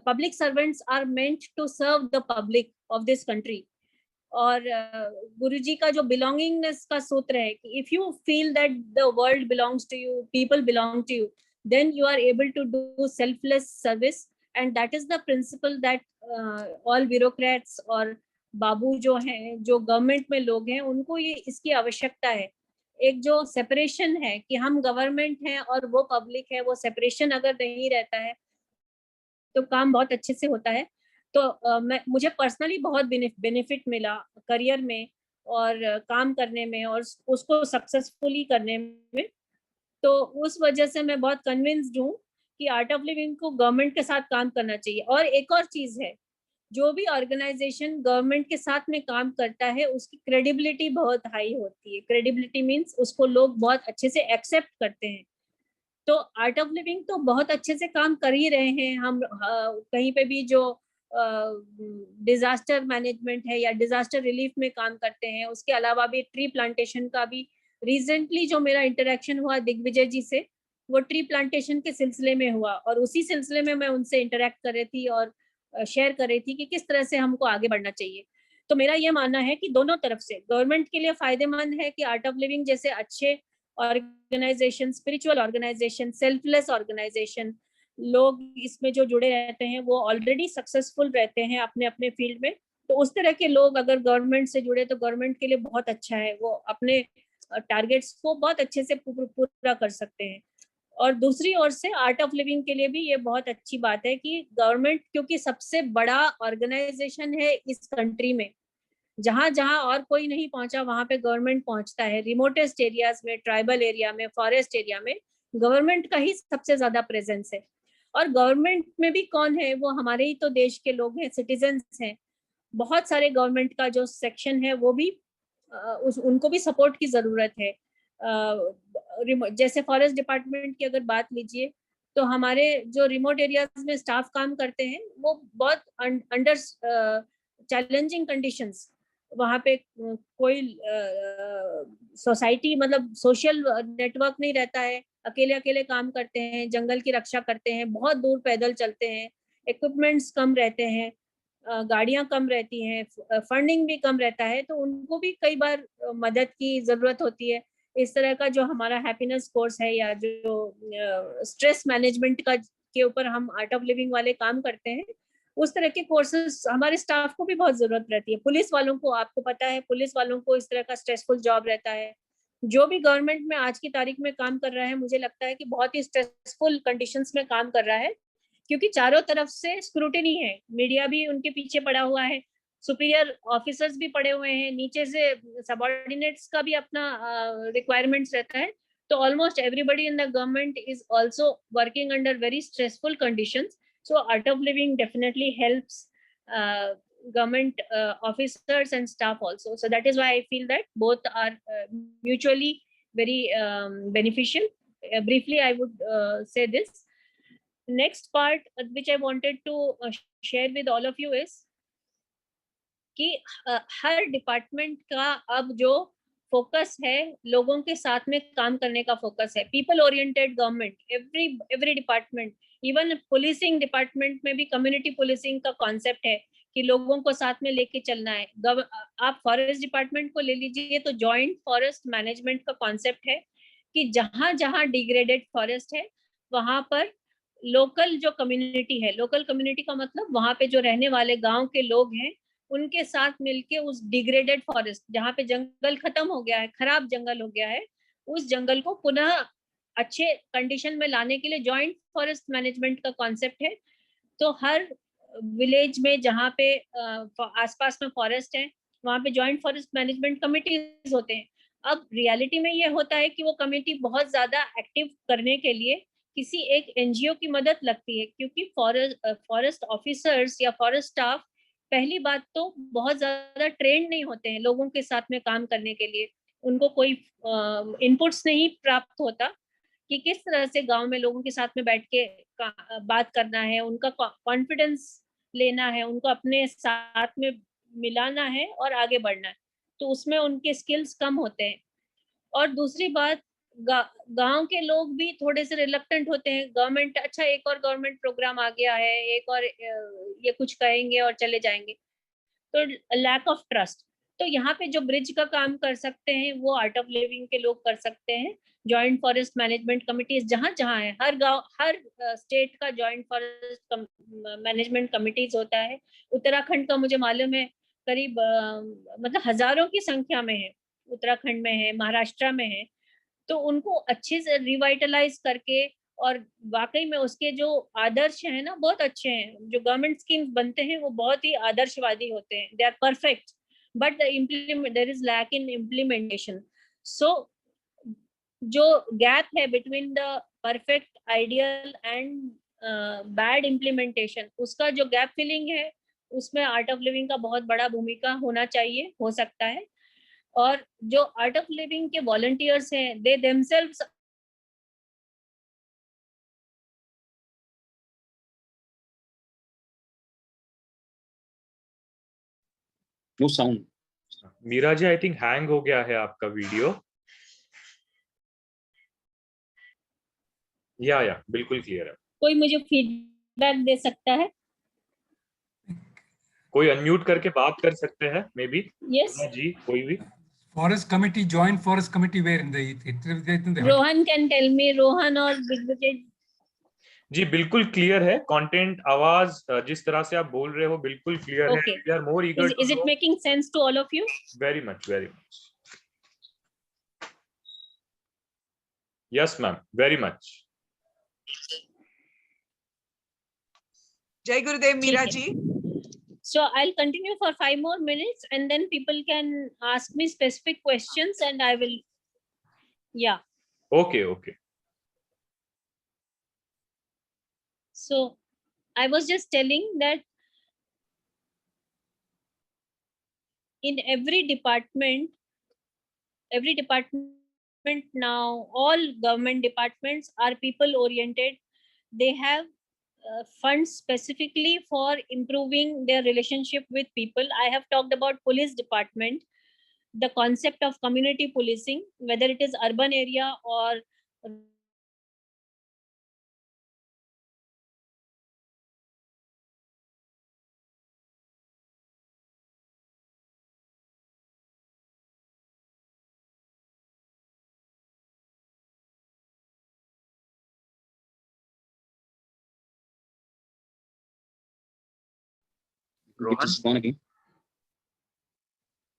public servants are meant to serve the public of this country. और गुरुजी का जो belongingness का सूत्र है कि if you feel that the world belongs to you, people belong to you, then you are able to do selfless service, and that is the principle that all bureaucrats और बाबू जो हैं, जो गवर्नमेंट में लोग हैं, उनको ये इसकी आवश्यकता है। एक जो सेपरेशन है कि हम गवर्नमेंट हैं और वो पब्लिक है, वो सेपरेशन अगर नहीं रहता है तो काम बहुत अच्छे से होता है। तो मुझे पर्सनली बहुत बेनिफिट मिला करियर में और काम करने में और उसको सक्सेसफुली करने में। तो उस वजह से मैं बहुत कन्विंस्ड हूँ कि आर्ट ऑफ लिविंग को गवर्नमेंट के साथ काम करना चाहिए। और एक और चीज है, जो भी ऑर्गेनाइजेशन गवर्नमेंट के साथ में काम करता है उसकी क्रेडिबिलिटी बहुत हाई होती है। क्रेडिबिलिटी मीन्स उसको लोग बहुत अच्छे से एक्सेप्ट करते हैं। तो आर्ट ऑफ लिविंग तो बहुत अच्छे से काम कर ही रहे हैं। हम कहीं पे भी जो डिजास्टर मैनेजमेंट है या डिजास्टर रिलीफ में काम करते हैं, उसके अलावा भी ट्री प्लांटेशन का भी रिसेंटली जो मेरा इंटरेक्शन हुआ दिग्विजय जी से, वो ट्री प्लांटेशन के सिलसिले में हुआ और उसी सिलसिले में मैं उनसे इंटरेक्ट कर रही थी और शेयर कर रही थी कि किस तरह से हमको आगे बढ़ना चाहिए। तो मेरा ये मानना है कि दोनों तरफ से गवर्नमेंट के लिए फायदेमंद है कि आर्ट ऑफ लिविंग जैसे अच्छे organization, spiritual organization, selfless organization, लोग इसमें जो जुड़े रहते हैं वो ऑलरेडी सक्सेसफुल रहते हैं अपने अपने फील्ड में। तो उस तरह के लोग अगर गवर्नमेंट से जुड़े तो गवर्नमेंट के लिए बहुत अच्छा है, वो अपने टारगेट्स को बहुत अच्छे से पूरा कर सकते हैं। और दूसरी ओर से आर्ट ऑफ लिविंग के लिए भी ये बहुत अच्छी बात है कि गवर्नमेंट क्योंकि सबसे बड़ा ऑर्गेनाइजेशन है इस कंट्री में, जहां जहां और कोई नहीं पहुंचा वहां पे गवर्नमेंट पहुंचता है। रिमोटेस्ट एरियाज में, ट्राइबल एरिया में, फॉरेस्ट एरिया में गवर्नमेंट का ही सबसे ज्यादा प्रेजेंस है। और गवर्नमेंट में भी कौन है, वो हमारे ही तो देश के लोग हैं, सिटीजन्स हैं। बहुत सारे गवर्नमेंट का जो सेक्शन है वो भी उनको भी सपोर्ट की जरूरत है। जैसे फॉरेस्ट डिपार्टमेंट की अगर बात लीजिए तो हमारे जो रिमोट एरियाज में स्टाफ काम करते हैं वो बहुत अंडर चैलेंजिंग कंडीशंस, वहाँ पे कोई सोसाइटी मतलब सोशल नेटवर्क नहीं रहता है, अकेले अकेले काम करते हैं, जंगल की रक्षा करते हैं, बहुत दूर पैदल चलते हैं, इक्विपमेंट्स कम रहते हैं, गाड़ियां कम रहती हैं, फंडिंग भी कम रहता है, तो उनको भी कई बार मदद की जरूरत होती है। इस तरह का जो हमारा हैप्पीनेस कोर्स है या जो स्ट्रेस मैनेजमेंट का के ऊपर हम आर्ट ऑफ लिविंग वाले काम करते हैं, उस तरह के कोर्सेज हमारे स्टाफ को भी बहुत जरूरत रहती है। पुलिस वालों को, आपको पता है, पुलिस वालों को इस तरह का स्ट्रेसफुल जॉब रहता है। जो भी गवर्नमेंट में आज की तारीख में काम कर रहा है, मुझे लगता है कि बहुत ही स्ट्रेसफुल कंडीशंस में काम कर रहा है, क्योंकि चारों तरफ से स्क्रूटिनी है, मीडिया भी उनके पीछे पड़ा हुआ है, सुपीरियर ऑफिसर्स भी पड़े हुए हैं, नीचे से सबॉर्डिनेट्स का भी अपना रिक्वायरमेंट्स रहता है। तो almost everybody in the government is also working under very stressful conditions. So art of living definitely helps government officers and staff also. So that is why I feel that both are mutually very beneficial. Briefly, I would say this. Next part which I wanted to share with all of you is कि हर department का अब जो focus है, लोगों के साथ में काम करने का फोकस है, people oriented government. Every department, even policing department में भी कम्युनिटी पुलिसिंग का कॉन्सेप्ट है कि लोगों को साथ में लेके चलना है। आप फॉरेस्ट डिपार्टमेंट को ले लीजिए तो जॉइंट फॉरेस्ट मैनेजमेंट का कॉन्सेप्ट है कि जहां जहां डिग्रेडेड फॉरेस्ट है वहां पर लोकल जो कम्युनिटी है, लोकल कम्युनिटी का मतलब वहां पे जो रहने वाले गांव के लोग हैं, उनके साथ मिलके उस डिग्रेडेड फॉरेस्ट, जहाँ पे जंगल खत्म हो गया है, खराब जंगल हो गया है, उस जंगल को पुनः अच्छे कंडीशन में लाने के लिए जॉइंट फॉरेस्ट मैनेजमेंट का कॉन्सेप्ट है। तो हर विलेज में जहाँ पे आसपास में फॉरेस्ट है, वहाँ पे जॉइंट फॉरेस्ट मैनेजमेंट कमिटीज होते हैं। अब रियलिटी में ये होता है कि वो कमेटी बहुत ज्यादा एक्टिव करने के लिए किसी एक एनजीओ की मदद लगती है, क्योंकि फॉरेस्ट ऑफिसर्स या फॉरेस्ट स्टाफ पहली बात तो बहुत ज्यादा ट्रेंड नहीं होते हैं लोगों के साथ में काम करने के लिए। उनको कोई इनपुट्स नहीं प्राप्त होता कि किस तरह से गांव में लोगों के साथ में बैठ के बात करना है, उनका कॉन्फिडेंस लेना है, उनको अपने साथ में मिलाना है और आगे बढ़ना है। तो उसमें उनके स्किल्स कम होते हैं। और दूसरी बात, गांव के लोग भी थोड़े से रिलक्टेंट होते हैं। गवर्नमेंट, अच्छा एक और गवर्नमेंट प्रोग्राम आ गया है, एक और ये कुछ कहेंगे और चले जाएंगे, तो लैक ऑफ ट्रस्ट। तो यहाँ पे जो ब्रिज का काम कर सकते हैं वो आर्ट ऑफ लिविंग के लोग कर सकते हैं। जॉइंट फॉरेस्ट मैनेजमेंट कमिटीज जहाँ जहाँ है, हर गांव, हर स्टेट का जॉइंट फॉरेस्ट मैनेजमेंट कमिटीज होता है। उत्तराखंड का मुझे मालूम है करीब मतलब हजारों की संख्या में है, उत्तराखंड में है, महाराष्ट्र में है। तो उनको अच्छे से रिवाइटलाइज करके, और वाकई में उसके जो आदर्श है ना बहुत अच्छे हैं, जो गवर्नमेंट स्कीम्स बनते हैं वो बहुत ही आदर्शवादी होते हैं, they are perfect, but there is lack in implementation. So जो गैप है between the perfect ideal and bad implementation, उसका जो गैप फिलिंग है, उसमें आर्ट ऑफ लिविंग का बहुत बड़ा भूमिका होना चाहिए, हो सकता है। और जो आर्ट ऑफ लिविंग के वॉलंटियर्स हैं, they themselves know sound. Meera ji, I think hang हो गया है आपका वीडियो। या बिल्कुल क्लियर है। कोई मुझे फीडबैक दे सकता है? कोई अनम्यूट करके बात कर सकते हैं मे बी? यस जी, कोई भी। Forest committee, joint forest committee, where in the Rohan can tell me, Rohan और दिग्विजय जी बिल्कुल क्लियर है, कंटेंट, आवाज जिस तरह से आप बोल रहे हो बिल्कुल क्लियर है। We are more eager to is it making sense to all of you? Very much, very much. Yes ma'am, very much. जय Gurudev Meera ji. So I'll continue for 5 more minutes and then people can ask me specific questions and I will, yeah. Okay, okay. So I was just telling that in every department now, all government departments are people oriented. They have funds specifically for improving their relationship with people. I have talked about police department, the concept of community policing, whether it is urban area or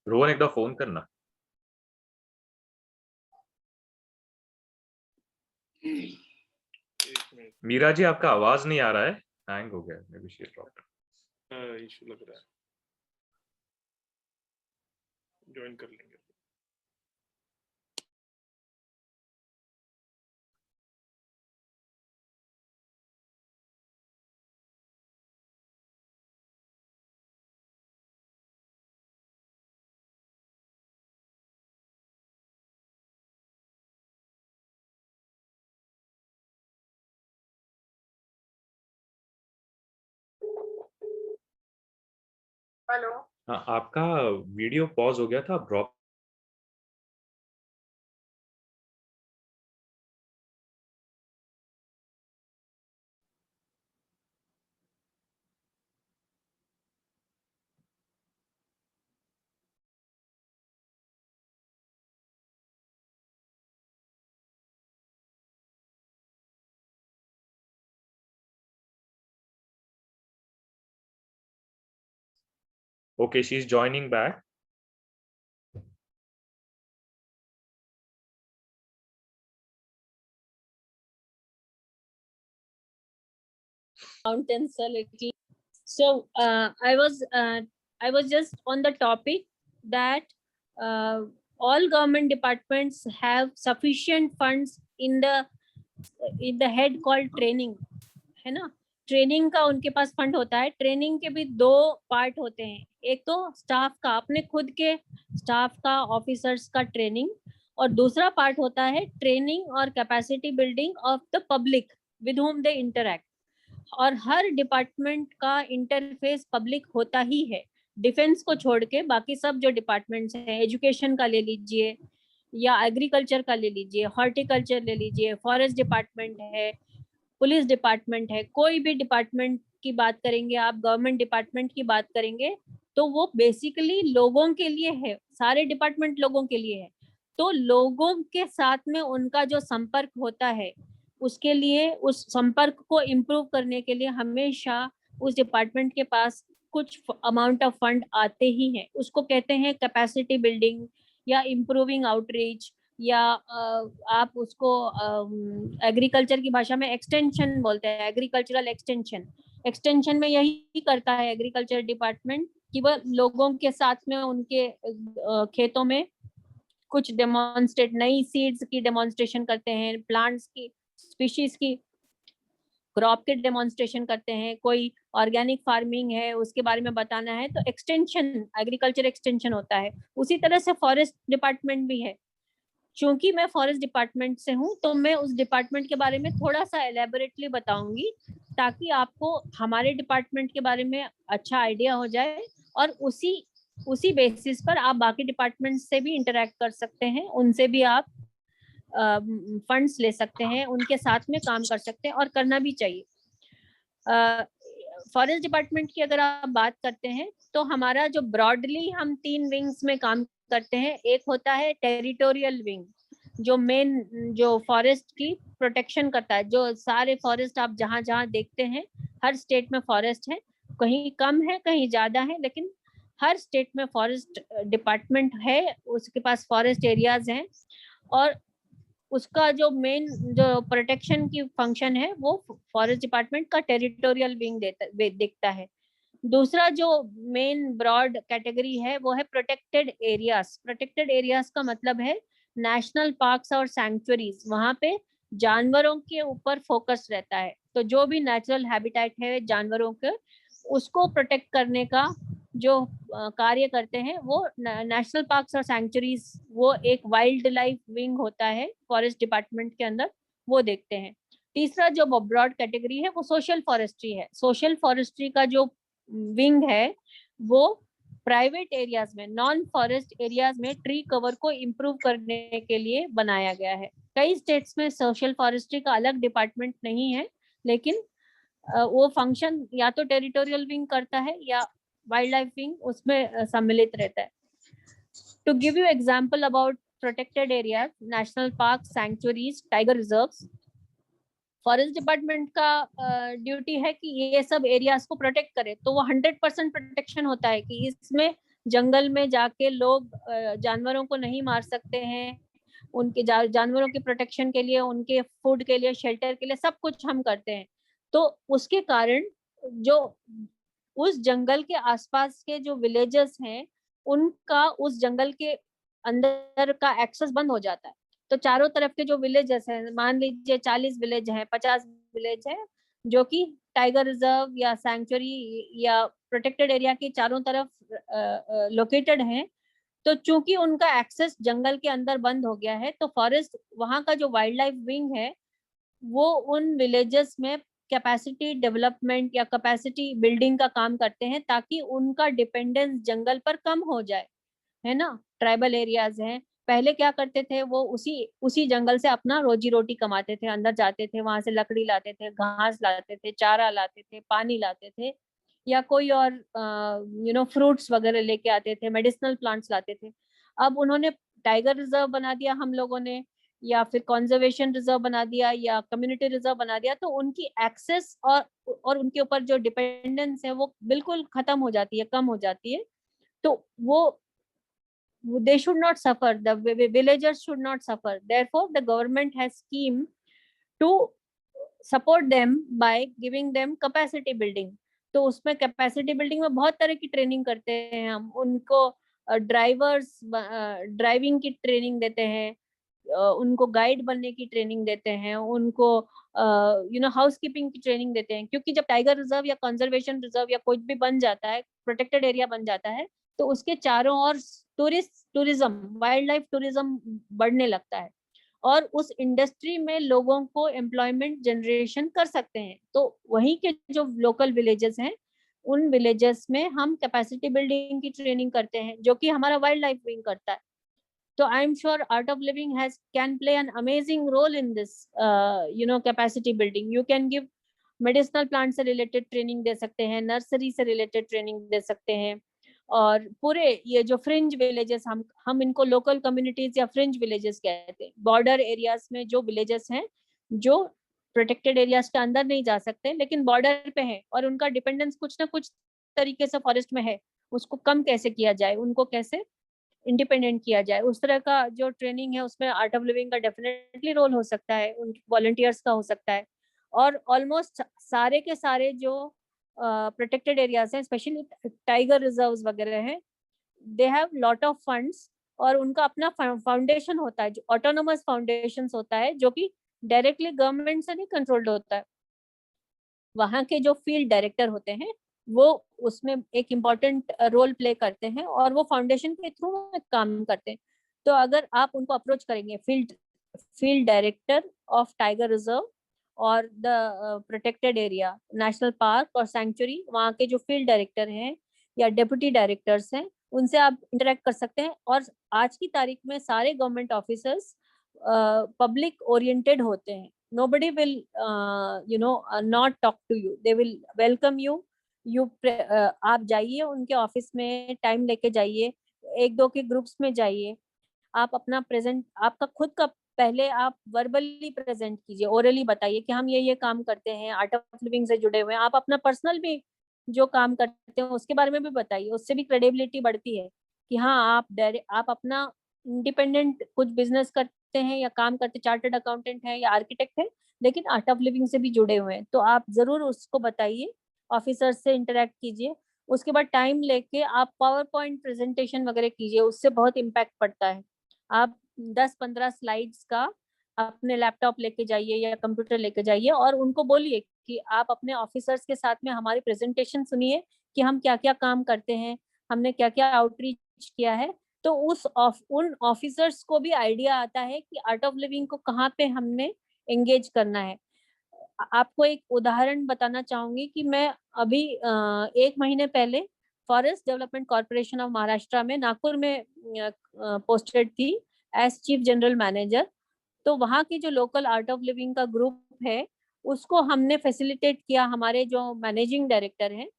Rohan एक दफा phone करना। मीरा जी, आपका आवाज नहीं आ रहा है, hang हो गया, may be she is problem. Issue लग रहा है, ज्वाइन कर लेंगे। हेलो। हाँ, आपका वीडियो पॉज हो गया था, drop. Okay, she's joining back. mountains a little. So I was just on the topic that all government departments have sufficient funds in the head called training, है ना? Training का उनके पास fund होता है। Training के भी 2 पार्ट होते हैं, एक तो स्टाफ का, अपने खुद के स्टाफ का, ऑफिसर्स का ट्रेनिंग, और दूसरा पार्ट होता है ट्रेनिंग और capacity building of the public with whom they interact। और हर डिपार्टमेंट का इंटरफेस पब्लिक होता ही है, डिफेंस को छोड़ के बाकी सब जो डिपार्टमेंट्स हैं, एजुकेशन का ले लीजिए, या एग्रीकल्चर का ले लीजिए, हॉर्टिकल्चर ले लीजिए, फॉरेस्ट डिपार्टमेंट है, पुलिस डिपार्टमेंट है, कोई भी डिपार्टमेंट की बात करेंगे आप, गवर्नमेंट डिपार्टमेंट की बात करेंगे, तो वो बेसिकली लोगों के लिए है, सारे डिपार्टमेंट लोगों के लिए है। तो लोगों के साथ में उनका जो संपर्क होता है, उसके लिए, उस संपर्क को इम्प्रूव करने के लिए हमेशा उस डिपार्टमेंट के पास कुछ अमाउंट ऑफ फंड आते ही हैं। उसको कहते हैं कैपेसिटी बिल्डिंग या इम्प्रूविंग आउटरीच, या आप उसको एग्रीकल्चर की भाषा में एक्सटेंशन बोलते हैं, एग्रीकल्चरल एक्सटेंशन। एक्सटेंशन में यही करता है एग्रीकल्चर डिपार्टमेंट कि वह लोगों के साथ में उनके खेतों में कुछ डेमोन्स्ट्रेट, नई सीड्स की डेमोन्स्ट्रेशन करते हैं, प्लांट्स की स्पीशीज की, क्रॉप के डेमोन्स्ट्रेशन करते हैं, कोई ऑर्गेनिक फार्मिंग है उसके बारे में बताना है, तो एक्सटेंशन, एग्रीकल्चर एक्सटेंशन होता है। उसी तरह से फॉरेस्ट डिपार्टमेंट भी है। चूंकि मैं फॉरेस्ट डिपार्टमेंट से हूँ, तो मैं उस डिपार्टमेंट के बारे में थोड़ा सा एलेबोरेटली बताऊंगी, ताकि आपको हमारे डिपार्टमेंट के बारे में अच्छा आइडिया हो जाए, और उसी बेसिस पर आप बाकी डिपार्टमेंट से भी इंटरेक्ट कर सकते हैं, उनसे भी आप फंड्स ले सकते हैं, उनके साथ में काम कर सकते हैं, और करना भी चाहिए। फॉरेस्ट डिपार्टमेंट की अगर आप बात करते हैं, तो हमारा जो ब्रॉडली हम 3 विंग्स में काम करते हैं। एक होता है टेरिटोरियल विंग, जो मेन, जो फॉरेस्ट की प्रोटेक्शन करता है, जो सारे फॉरेस्ट आप जहाँ जहाँ देखते हैं, हर स्टेट में फॉरेस्ट है, कहीं कम है कहीं ज्यादा है, लेकिन हर स्टेट में फॉरेस्ट डिपार्टमेंट है, उसके पास फॉरेस्ट एरियाज हैं, और उसका जो मेन जो प्रोटेक्शन की फंक्शन है वो फॉरेस्ट डिपार्टमेंट का टेरिटोरियल विंग देखता है। दूसरा जो मेन ब्रॉड कैटेगरी है वो है प्रोटेक्टेड एरियाज। प्रोटेक्टेड एरियाज का मतलब है नेशनल पार्क्स और सैंक्चुअरीज, वहां पे जानवरों के ऊपर फोकस रहता है। तो जो भी नेचुरल हैबिटेट है जानवरों के, उसको प्रोटेक्ट करने का जो कार्य करते हैं वो नेशनल पार्क्स और सैंक्चुअरीज, वो एक वाइल्ड लाइफ विंग होता है फॉरेस्ट डिपार्टमेंट के अंदर, वो देखते हैं। तीसरा जो ब्रॉड कैटेगरी है वो सोशल फॉरेस्ट्री है। सोशल फॉरेस्ट्री का जो विंग है वो प्राइवेट एरियाज में, नॉन फॉरेस्ट एरियाज में ट्री कवर को इम्प्रूव करने के लिए बनाया गया है। कई स्टेट्स में सोशल फॉरेस्ट्री का अलग डिपार्टमेंट नहीं है, लेकिन वो फंक्शन या तो टेरिटोरियल विंग करता है या वाइल्ड लाइफ विंग उसमें सम्मिलित रहता है। To give you example about protected areas, national park, sanctuaries, tiger reserves, forest department का ड्यूटी है कि ये सब एरियाज को प्रोटेक्ट करे। तो वो 100% प्रोटेक्शन होता है कि इसमें जंगल में जाके लोग जानवरों को नहीं मार सकते हैं, उनके जानवरों की प्रोटेक्शन के लिए, उनके फूड के लिए, शेल्टर के लिए, सब कुछ हम करते हैं। तो उसके कारण जो उस जंगल के आसपास के जो विलेजेस हैं, उनका उस जंगल के अंदर का एक्सेस बंद हो जाता है। तो चारों तरफ के जो विलेजेस हैं, मान लीजिए 40 विलेज हैं, 50 विलेज हैं, जो कि टाइगर रिजर्व या सैंक्चुअरी या प्रोटेक्टेड एरिया के चारों तरफ लोकेटेड हैं, तो चूंकि उनका एक्सेस जंगल के अंदर बंद हो गया है, तो फॉरेस्ट, वहां का जो वाइल्ड लाइफ विंग है, वो उन विलेजेस में कैपेसिटी डेवलपमेंट या कैपेसिटी बिल्डिंग का काम करते हैं, ताकि उनका डिपेंडेंस जंगल पर कम हो जाए, है ना। ट्राइबल एरियाज हैं, पहले क्या करते थे, वो उसी जंगल से अपना रोजी रोटी कमाते थे, अंदर जाते थे, वहां से लकड़ी लाते थे, घास लाते थे, चारा लाते थे, पानी लाते थे, या कोई और फ्रूट्स वगैरह लेके आते थे, मेडिसिनल प्लांट्स लाते थे। अब उन्होंने टाइगर रिजर्व बना दिया हम लोगों ने, या फिर कंजर्वेशन रिजर्व बना दिया, या कम्युनिटी रिजर्व बना दिया, तो उनकी एक्सेस और उनके ऊपर जो डिपेंडेंस है वो बिल्कुल खत्म हो जाती है, कम हो जाती है। तो वो they should not suffer, the villagers should not suffer, therefore the government has scheme to support them by giving them capacity building। तो उसमें कैपेसिटी बिल्डिंग में बहुत तरह की ट्रेनिंग करते हैं हम उनको, ड्राइविंग की ट्रेनिंग देते हैं, उनको गाइड बनने की ट्रेनिंग देते हैं, उनको हाउसकीपिंग की ट्रेनिंग देते हैं। क्योंकि जब टाइगर रिजर्व या कंजर्वेशन रिजर्व या कुछ भी बन जाता है, प्रोटेक्टेड एरिया बन जाता है, तो उसके चारों ओर टूरिज्म, वाइल्ड लाइफ टूरिज्म बढ़ने लगता है, और उस इंडस्ट्री में लोगों को एम्प्लॉयमेंट जनरेशन कर सकते हैं। तो वहीं के जो लोकल विलेजेस हैं, उन विलेजेस में हम कैपेसिटी बिल्डिंग की ट्रेनिंग करते हैं, जो कि हमारा वाइल्ड लाइफ विंग करता है। So I'm sure Art of Living can play an amazing role in this, capacity building. You can give medicinal plant से रिलेटेड ट्रेनिंग दे सकते हैं, नर्सरी से रिलेटेड ट्रेनिंग दे सकते हैं, और पूरे ये जो फ्रिंज विलेजेस, हम इनको लोकल कम्युनिटीज या फ्रिंज विलेजेस कहते हैं, बॉर्डर एरियाज में जो विलेजेस हैं जो प्रोटेक्टेड एरियाज के अंदर नहीं जा सकते लेकिन बॉर्डर पे हैं और उनका डिपेंडेंस कुछ ना कुछ तरीके से फॉरेस्ट में है, उसको कम कैसे किया जाए, उनको कैसे इंडिपेंडेंट किया जाए, उस तरह का जो ट्रेनिंग है उसमें आर्ट ऑफ लिविंग का डेफिनेटली रोल हो सकता है, उन वॉलंटियर्स का हो सकता है। और ऑलमोस्ट सारे के सारे जो प्रोटेक्टेड एरियाज हैं, स्पेशली टाइगर रिजर्व्स वगैरह हैं, they have lot of funds और उनका अपना फाउंडेशन होता है, जो ऑटोनोमस फाउंडेशंस होता है, जो कि डायरेक्टली गवर्नमेंट से नहीं कंट्रोल्ड होता है। वहाँ के जो फील्ड डायरेक्टर होते हैं वो उसमें एक इम्पॉर्टेंट रोल प्ले करते हैं और वो फाउंडेशन के थ्रू काम करते हैं। तो अगर आप उनको अप्रोच करेंगे, field director of tiger reserve और the protected area, national park और सैंक्चुरी, वहाँ के जो फील्ड डायरेक्टर हैं या डेप्यूटी डायरेक्टर्स हैं, उनसे आप इंटरेक्ट कर सकते हैं। और आज की तारीख में सारे गवर्नमेंट ऑफिसर्स पब्लिक ओरिएंटेड होते हैं। Nobody will not talk to you, they will welcome you. आप जाइए उनके ऑफिस में, टाइम लेके जाइए, 1-2 के ग्रुप्स में जाइए, आप अपना प्रेजेंट, आपका खुद का पहले आप वर्बली प्रेजेंट कीजिए, ओरली बताइए कि हम ये काम करते हैं, आर्ट ऑफ लिविंग से जुड़े हुए हैं। आप अपना पर्सनल भी जो काम करते हैं उसके बारे में भी बताइए, उससे भी क्रेडिबिलिटी बढ़ती है कि हाँ आप अपना इंडिपेंडेंट कुछ बिजनेस करते हैं या काम करते, चार्टर्ड अकाउंटेंट है या आर्किटेक्ट है, लेकिन आर्ट ऑफ लिविंग से भी जुड़े हुए हैं। तो आप जरूर उसको बताइए, ऑफिसर से इंटरेक्ट कीजिए। उसके बाद टाइम लेके आप पावर पॉइंट प्रेजेंटेशन वगैरह कीजिए, उससे बहुत इम्पैक्ट पड़ता है। आप 10-15 स्लाइड्स का अपने लैपटॉप लेके जाइए या कंप्यूटर लेके जाइए और उनको बोलिए कि आप अपने ऑफिसर्स के साथ में हमारी प्रेजेंटेशन सुनिए कि हम क्या क्या काम करते हैं, हमने क्या क्या आउटरीच किया है। तो उन ऑफिसर्स को भी आइडिया आता है कि आर्ट ऑफ लिविंग को कहाँ पे हमने एंगेज करना है। आपको एक उदाहरण बताना चाहूंगी कि मैं अभी 1 महीने पहले forest development corporation of Maharashtra में नागपुर में पोस्टेड थी एज चीफ जनरल मैनेजर। तो वहाँ की जो लोकल आर्ट ऑफ लिविंग का ग्रुप है उसको हमने फैसिलिटेट किया। हमारे जो मैनेजिंग डायरेक्टर हैं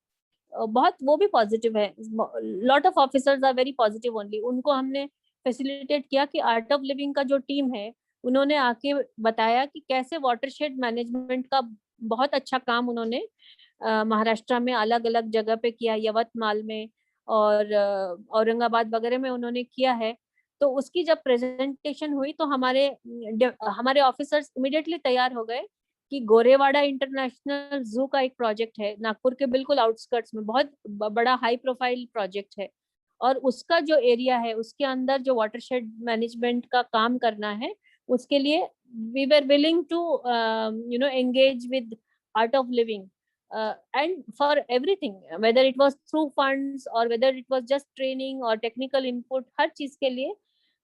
बहुत, वो भी पॉजिटिव है, lot of officers are very positive only, उनको हमने फैसिलिटेट किया कि आर्ट ऑफ लिविंग का जो टीम है उन्होंने आके बताया कि कैसे वाटरशेड मैनेजमेंट का बहुत अच्छा काम उन्होंने महाराष्ट्र में अलग अलग जगह पे किया, यवतमाल में और औरंगाबाद वगैरह में उन्होंने किया है। तो उसकी जब प्रेजेंटेशन हुई तो हमारे ऑफिसर्स इमीडिएटली तैयार हो गए कि गोरेवाड़ा इंटरनेशनल जू का एक प्रोजेक्ट है नागपुर के बिल्कुल आउटस्कर्ट्स में, बहुत बड़ा हाई प्रोफाइल प्रोजेक्ट है और उसका जो एरिया है उसके अंदर जो वाटरशेड मैनेजमेंट का काम करना है, उसके लिए we were willing to engage with Art of Living and for everything, whether it was through funds or whether it was just training or technical input, हर चीज के लिए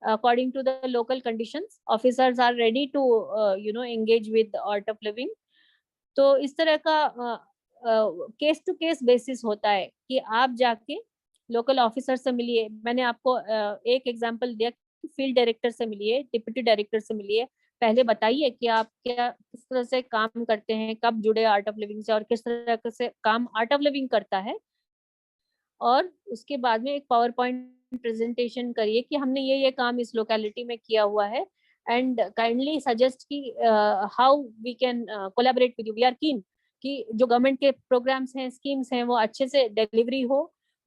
according to the local conditions officers are ready to engage with art of living. तो इस तरह का case to case basis होता है कि आप जाके लोकल ऑफिसर से मिलिए। मैंने आपको एक एग्जांपल दिया कि फील्ड डायरेक्टर से मिलिए, डिप्टी डायरेक्टर से मिलिए, पहले बताइए कि आप किस तरह से काम करते हैं, कब जुड़े आर्ट ऑफ लिविंग से और किस तरह से काम आर्ट ऑफ लिविंग करता है, और उसके बाद में एक पावर पॉइंट प्रेजेंटेशन करिए कि हमने ये काम इस लोकेलिटी में किया हुआ है एंड काइंडली सजेस्ट कि how we can collaborate with you, we are keen कि जो गवर्नमेंट के प्रोग्राम्स हैं, स्कीम्स हैं, वो अच्छे से डिलीवरी हो,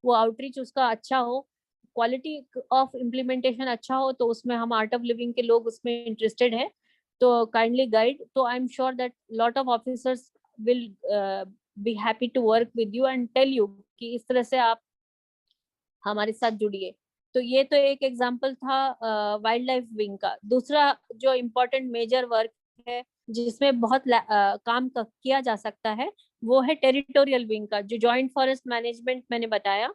वो आउटरीच उसका अच्छा हो, क्वालिटी ऑफ इम्प्लीमेंटेशन अच्छा हो, तो उसमें हम आर्ट ऑफ लिविंग के लोग उसमें इंटरेस्टेड हैं, तो काइंडली गाइड। तो I am sure that lot of officers will be happy to work with you and tell you कि इस तरह से आप हमारे साथ जुड़िए। तो ये तो एक एग्जांपल था वाइल्ड लाइफ विंग का। दूसरा जो इम्पोर्टेंट मेजर वर्क है जिसमें बहुत काम किया जा सकता है वो है टेरिटोरियल विंग का, जो जॉइंट फॉरेस्ट मैनेजमेंट मैंने बताया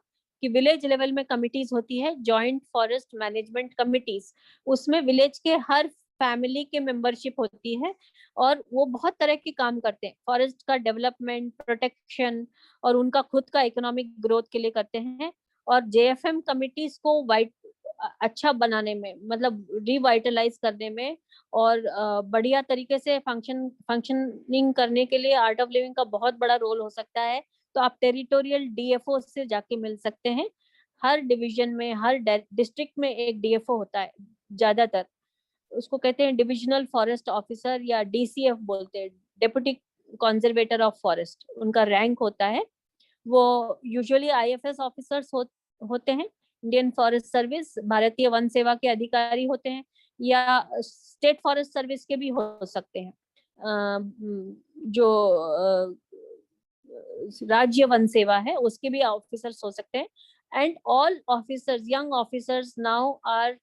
कि विलेज लेवल में कमिटीज होती है, जॉइंट फॉरेस्ट मैनेजमेंट कमिटीज, उसमें विलेज के हर फैमिली के मेंबरशिप होती है और वो बहुत तरह के काम करते हैं, फॉरेस्ट का डेवलपमेंट, प्रोटेक्शन और उनका खुद का इकोनॉमिक ग्रोथ के लिए करते हैं। और जेएफएम कमिटीज को अच्छा बनाने में, मतलब रिवाइटलाइज करने में और बढ़िया तरीके से फंक्शनिंग करने के लिए आर्ट ऑफ लिविंग का बहुत बड़ा रोल हो सकता है। तो आप टेरिटोरियल डीएफओ से जाके मिल सकते हैं। हर डिवीजन में, हर डिस्ट्रिक्ट में एक डीएफओ होता है ज्यादातर, उसको कहते हैं डिविजनल फॉरेस्ट ऑफिसर या डीसीएफ बोलते हैं, डेप्यूटी कंजर्वेटर ऑफ फॉरेस्ट उनका रैंक होता है। वो यूजुअली आईएफएस ऑफिसर्स होते हैं, इंडियन फॉरेस्ट सर्विस, भारतीय वन सेवा के अधिकारी होते हैं, या स्टेट फॉरेस्ट सर्विस के भी हो सकते हैं, जो राज्य वन सेवा है उसके भी ऑफिसर्स हो सकते हैं। And all officers, young officers now are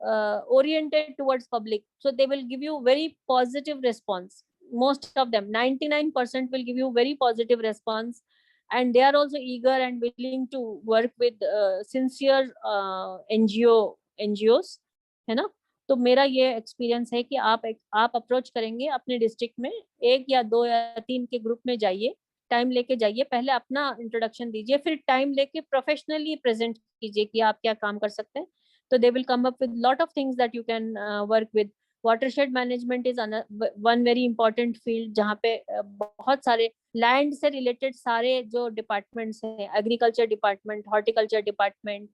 oriented towards public, so they will give you very positive response. Most of them, 99% will give you very positive response, and they are also eager and willing to work with sincere NGOs, है ना। तो मेरा ये experience है कि आप approach करेंगे अपने डिस्ट्रिक्ट में, 1 या 2 या 3 के ग्रुप में जाइए, टाइम लेके जाइए, पहले अपना इंट्रोडक्शन दीजिए, फिर टाइम लेके प्रोफेशनली प्रेजेंट कीजिए कि आप क्या काम कर सकते हैं। तो they will come up with lot of things that you can work with. Watershed management is one very important field, जहाँ पे बहुत सारे लैंड से रिलेटेड सारे जो डिपार्टमेंट्स हैं, agriculture department, horticulture department,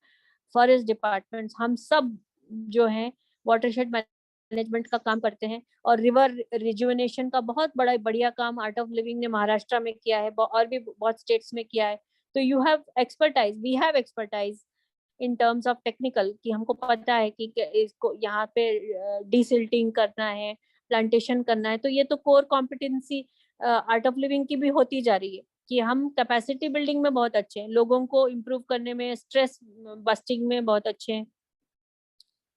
forest departments, हम सब जो हैं वाटरशेड मैनेजमेंट का काम करते हैं। और रिवर रिजुवेनेशन का बहुत बड़ा बढ़िया काम आर्ट ऑफ लिविंग ने महाराष्ट्र में किया है और भी बहुत स्टेट्स में किया है। तो you have expertise, we have expertise in terms of technical, कि हमको पता है कि इसको यहाँ पे डीसिल्टिंग करना है, प्लांटेशन करना है। तो ये तो core competency art of living की भी होती जा रही है कि हम कैपेसिटी बिल्डिंग में बहुत अच्छे हैं, लोगों को इम्प्रूव करने में, स्ट्रेस बस्टिंग में बहुत अच्छे हैं।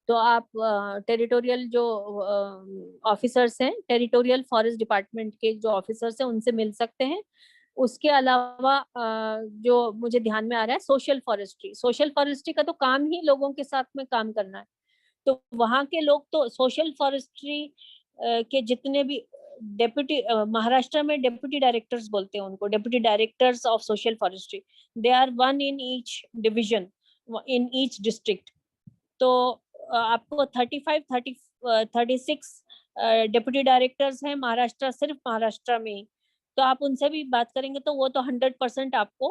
तो आप टेरिटोरियल जो ऑफिसर्स हैं, टेरिटोरियल फॉरेस्ट डिपार्टमेंट के जो ऑफिसर्स हैं, उनसे मिल सकते हैं। उसके अलावा जो मुझे ध्यान में आ रहा है, सोशल फॉरेस्ट्री का तो काम ही लोगों के साथ में काम करना है। तो वहाँ के लोग तो सोशल फॉरेस्ट्री के जितने भी डेप्यूटी, महाराष्ट्र में डेप्यूटी डायरेक्टर्स बोलते हैं उनको, deputy directors of social forestry, they are 1 in each division, in each district. तो आपको 36 डेप्यूटी डायरेक्टर्स हैं महाराष्ट्र, सिर्फ महाराष्ट्र में ही। तो आप उनसे भी बात करेंगे तो वो तो 100% आपको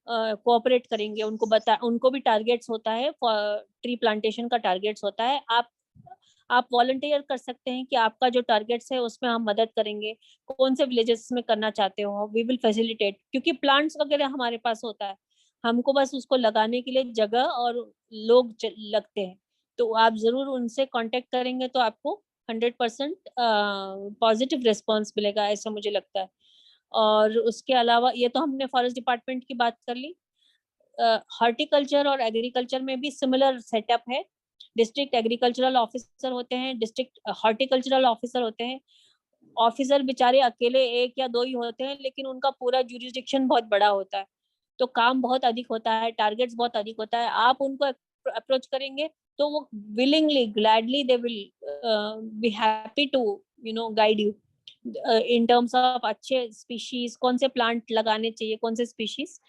कोऑपरेट करेंगे। उनको भी टारगेट्स होता है, ट्री प्लांटेशन का टारगेट्स होता है। आप वॉलंटियर कर सकते हैं कि आपका जो टारगेट्स है उसमें हम मदद करेंगे, कौन से विलेजेस में करना चाहते हो, वी विल फैसिलिटेट, क्योंकि प्लांट्स वगैरह हमारे पास होता है, हमको बस उसको लगाने के लिए जगह और लोग लगते हैं। तो आप जरूर उनसे कांटेक्ट करेंगे तो आपको 100% पॉजिटिव रिस्पॉन्स मिलेगा, ऐसा मुझे लगता है। और उसके अलावा ये तो हमने फॉरेस्ट डिपार्टमेंट की बात कर ली। हॉर्टिकल्चर और एग्रीकल्चर में भी सिमिलर सेटअप है। डिस्ट्रिक्ट एग्रीकल्चरल ऑफिसर होते हैं, डिस्ट्रिक्ट हॉर्टिकल्चरल ऑफिसर होते हैं। ऑफिसर बेचारे अकेले 1 या 2 ही होते हैं, लेकिन उनका पूरा ज्यूरिसडिक्शन बहुत बड़ा होता है, तो काम बहुत अधिक होता है, टारगेट्स बहुत अधिक होता है। आप उनको अप्रोच करेंगे तो वो willingly, gladly they will be happy to guide you in terms of अच्छे स्पीशीज, कौन से प्लांट लगाने चाहिए, कौन से species.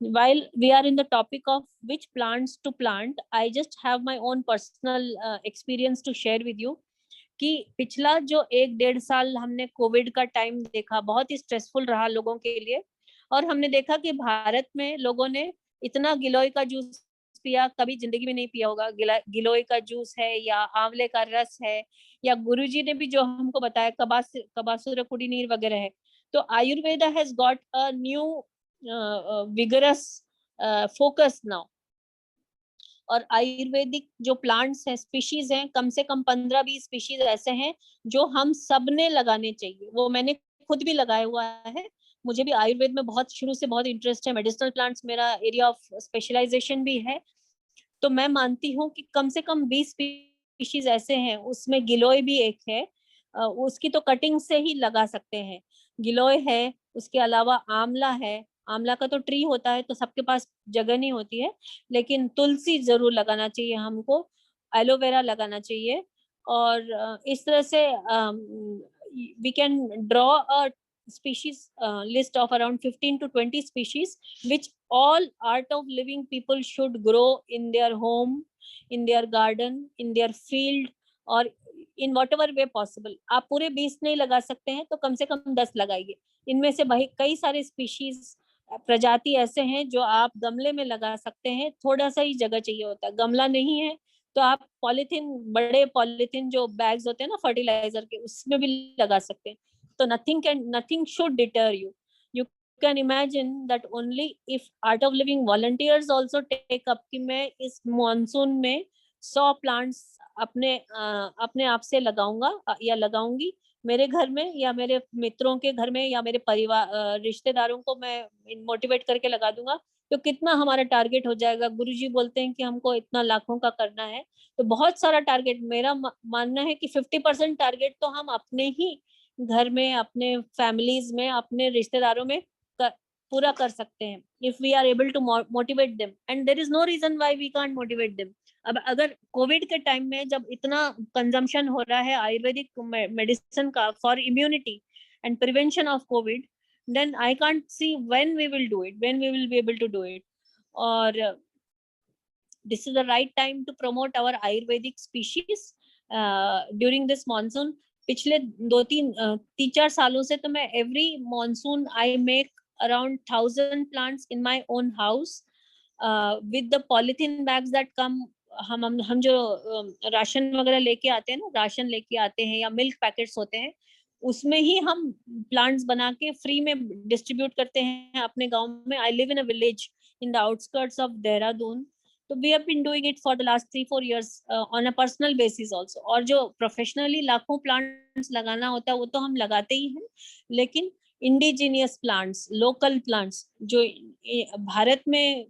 While we are in the topic of which plants to plant, I just have my own personal experience to share with you कि पिछला जो 1-1.5 साल हमने कोविड का टाइम देखा, बहुत ही स्ट्रेसफुल रहा लोगों के लिए। और हमने देखा कि भारत में लोगों ने इतना गिलोय का जूस पिया, कभी जिंदगी में नहीं पिया होगा। गिलोय का जूस है या आंवले का रस है, या गुरुजी ने भी जो हमको बताया कबासुर कुड़ीनीर वगैरह है। तो Ayurveda has got a new vigorous focus now. और आयुर्वेदिक जो प्लांट्स हैं, स्पीशीज हैं, कम से कम 15-20 स्पीशीज ऐसे हैं जो हम सबने लगाने चाहिए। वो मैंने खुद भी लगाया हुआ है। मुझे भी आयुर्वेद में बहुत शुरू से बहुत इंटरेस्ट है, मेडिसिनल प्लांट्स मेरा एरिया ऑफ स्पेशलाइजेशन भी है। तो मैं मानती हूँ कि कम से कम 20 स्पीशीज ऐसे हैं, उसमें गिलोय भी एक है। उसकी तो कटिंग से ही लगा सकते हैं। गिलोय है, उसके अलावा आंवला है। आंवला का तो ट्री होता है तो सबके पास जगह नहीं होती है, लेकिन तुलसी जरूर लगाना चाहिए हमको, एलोवेरा लगाना चाहिए। और इस तरह से we can draw a species list of around 15 to 20 species which all art of living people should grow in their home in their garden, in their field, और in whatever way possible. आप पूरे 20 नहीं लगा सकते हैं तो कम से कम 10 लगाइए. इनमें से भाई कई सारे स्पीशीज, प्रजाति ऐसे हैं जो आप गमले में लगा सकते हैं. थोड़ा सा ही जगह चाहिए होता है. गमला नहीं है तो आप पॉलिथीन, बड़े पॉलिथीन जो बैग्स होते हैं ना फर्टिलाइजर के, उसमें भी लगा सकते हैं. तो nothing should deter you. You can imagine that only if Art of Living volunteers also take up कि मैं इस मॉनसून में 100 प्लांट्स अपने आप से लगाऊंगा या लगाऊंगी मेरे घर में या मेरे मित्रों के घर में या मेरे परिवार रिश्तेदारों को मैं मोटिवेट करके लगा दूंगा, तो कितना हमारा टारगेट हो जाएगा. गुरुजी बोलते हैं कि हमको इतना लाखों का करना है, तो बहुत सारा टारगेट. मेरा मानना है कि 50% टारगेट तो हम अपने ही घर में, अपने फैमिलीज में, अपने रिश्तेदारों में पूरा कर सकते हैं. If we are able to motivate them, and there is no reason why we can't motivate them. अब अगर कोविड के टाइम में जब इतना कंजम्पशन हो रहा है आयुर्वेदिक मेडिसिन का for immunity and prevention of Covid, then I can't see when we will do it, when we will be able to do it. Or this is the right time to promote our Ayurvedic species during this monsoon. पिछले 3-4 सालों से तो मैं every monsoon I make around 1000 plants in my own house with the polythene bags that come. हम जो ration वगैरह लेके आते हैं ना, राशन लेके आते हैं या मिल्क पैकेट्स होते हैं, उसमें ही हम प्लांट्स बना के फ्री में डिस्ट्रीब्यूट करते हैं अपने गांव में. I live in a village in the outskirts of Dehradun, तो we have been doing it for the last 3-4 years on a personal basis also. और जो प्रोफेशनली लाखों प्लांट्स लगाना होता है वो तो हम लगाते ही हैं, लेकिन इंडिजीनियस प्लांट्स, लोकल प्लांट्स जो भारत में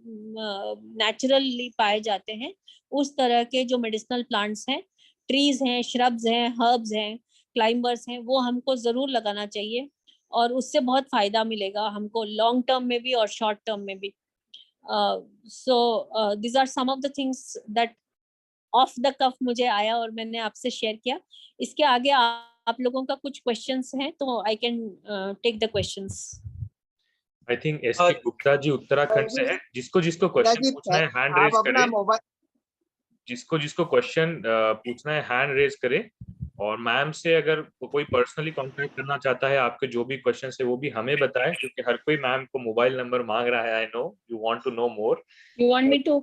नेचुरली पाए जाते हैं, उस तरह के जो मेडिसिनल प्लांट्स हैं, ट्रीज हैं, श्रब्स हैं, हर्ब्स हैं, क्लाइंबर्स हैं, वो हमको जरूर लगाना चाहिए. और उससे बहुत फायदा मिलेगा हमको लॉन्ग टर्म में भी और शॉर्ट टर्म में भी. So this are some of the things that off the cuff मुझे आया और मैंने आपसे शेयर किया. इसके आगे आप लोगों का कुछ क्वेश्चंस हैं तो I can take the questions. I think S K Gupta ji Uttarakhand से है. जिसको क्वेश्चन पूछना है हैंड रेज करे. जिसको क्वेश्चन पूछना है हैंड रेज करे. और मैम से अगर कोई पर्सनली कांटेक्ट करना चाहता है, आपके जो भी क्वेश्चन है वो भी हमें बताएं, क्योंकि हर कोई मैम को मोबाइल नंबर मांग रहा है. I know you want to know more, you want me to,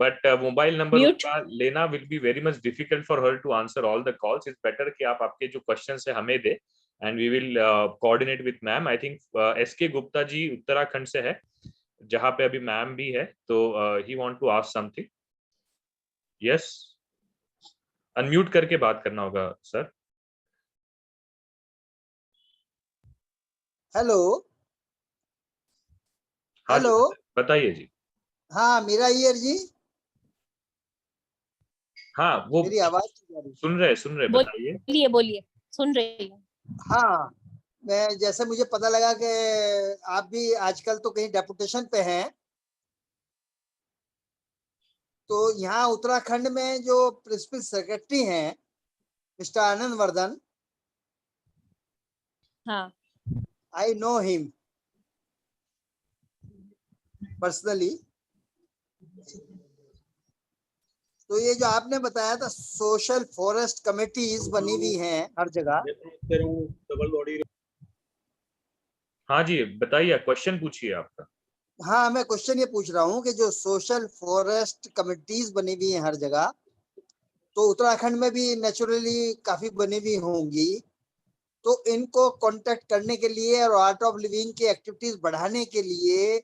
but mobile number का लेना will be very much difficult for her to answer all the calls. It's better कि आप आपके जो क्वेश्चन है हमें दे and we will coordinate with ma'am. I think S K Gupta ji Uttarakhand से है, जहाँ पे अभी मैम भी है, तो he want to ask something. Yes, unmute करके बात करना होगा सर. हेलो. हाँ हेलो, बताइए जी. हाँ मीरा अय्यर जी. हाँ, वो मेरी आवाज सुन रहे बताइए. बोलिए सुन रही हूँ. हाँ, मैं जैसे मुझे पता लगा कि आप भी आजकल तो कहीं डेपुटेशन पे हैं, तो यहाँ उत्तराखंड में जो प्रिंसिपल सेक्रेटरी हैं मिस्टर आनंद वर्धन, हाँ, आई नो हिम पर्सनली. तो ये जो आपने बताया था सोशल फॉरेस्ट कमिटीज बनी हुई हैं हर जगह. हाँ जी, बताइए, क्वेश्चन पूछिए आपका. हाँ, मैं क्वेश्चन ये पूछ रहा हूँ कि जो सोशल फॉरेस्ट कमिटीज बनी हुई हैं हर जगह, तो उत्तराखंड में भी नेचुरली काफी बनी हुई होंगी, तो इनको कांटेक्ट करने के लिए और आर्ट ऑफ लिविंग की एक्टिविटीज बढ़ाने के लिए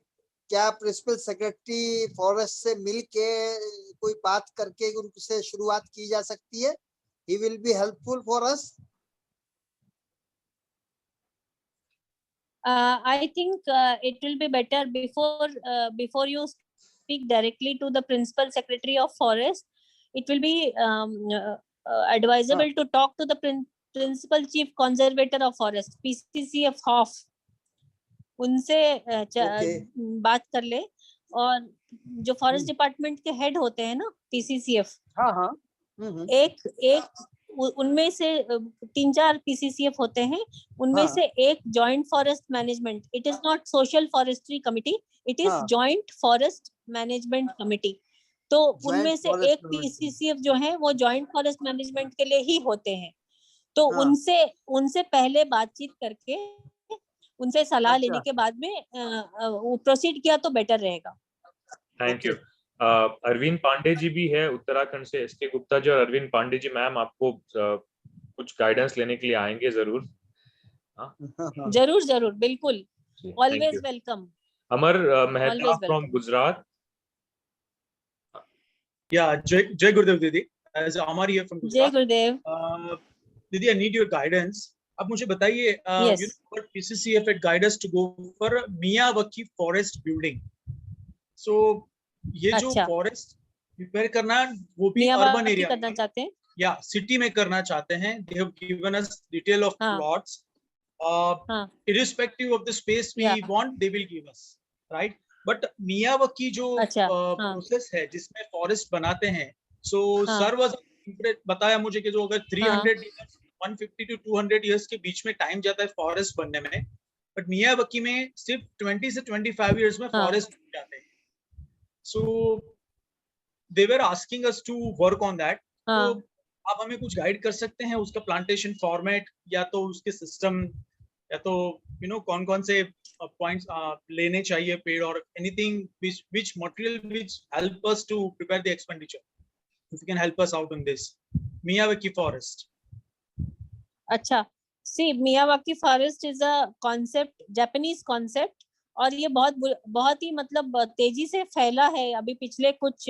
क्या प्रिंसिपल सेक्रेटरी फॉरेस्ट से मिल के कोई बात करके उनसे शुरुआत की जा सकती है? He will be helpful for us. I think it will be better before you speak directly to the principal secretary of forest. It will be advisable to talk to the principal chief conservator of forest, PCCF HOF. उनसे बात कर ले. और जो forest department के head होते हैं ना, PCCF, हाँ, एक उनमें से 3-4 PCCF होते हैं, उनमें से एक joint forest management. It is not social forestry committee, it is joint forest management committee. तो Joint उनमें से Forest एक Management। PCCF जो है वो जॉइंट फॉरेस्ट मैनेजमेंट के लिए ही होते हैं। तो हाँ। उनसे पहले बातचीत करके उनसे सलाह अच्छा। लेने के बाद में प्रोसीड किया तो बेटर रहेगा। Thank you. Okay. Arvind Pandey ji भी है उत्तराखंड से, एसके गुप्ता जी और अरविंद पांडे जी, मैम आपको कुछ गाइडेंस लेने के लिए आएंगे जरूर। जरूर जरूर, बिल्कुल, thank always you. Welcome. Amar Mehta Always from welcome. Gujarat. Yeah, Jai Gurudev Didi. As Amar here from जय Gujarat. Gurudev. Didi, I need your guidance. अब मुझे बताइए, Yes. you know what PCCF had guided us to go for Miyawaki forest building. So ये जो अच्छा, forest prepare करना वो भी urban मियावाकी area करना में, चाहते हैं। या city में करना चाहते हैं. They have given us detail of हाँ. plots. हाँ. Irrespective of the space we Yeah. want, they will give us, right? But Miyawaki जो अच्छा, हाँ. process है जिसमें forest बनाते हैं, so हाँ. sir was बताया मुझे कि जो अगर 300 years 150 to 200 years के बीच में टाइम जाता है फॉरेस्ट बनने में, बट मियावाकी में सिर्फ 20 से 25 years में फॉरेस्ट बन जाते हैं. So they were asking us to work on that. तो आप हमें कुछ गाइड कर सकते हैं उसका प्लांटेशन फॉर्मेट, या तो उसके सिस्टम, या तो यू नो कौन कौन से पॉइंट्स लेने चाहिए पेड़, और anything which material which help us to prepare the expenditure. If you can help us out on this Miyawaki forest. अच्छा, see Miyawaki forest is a concept, Japanese concept, और ये बहुत ही मतलब तेजी से फैला है अभी पिछले कुछ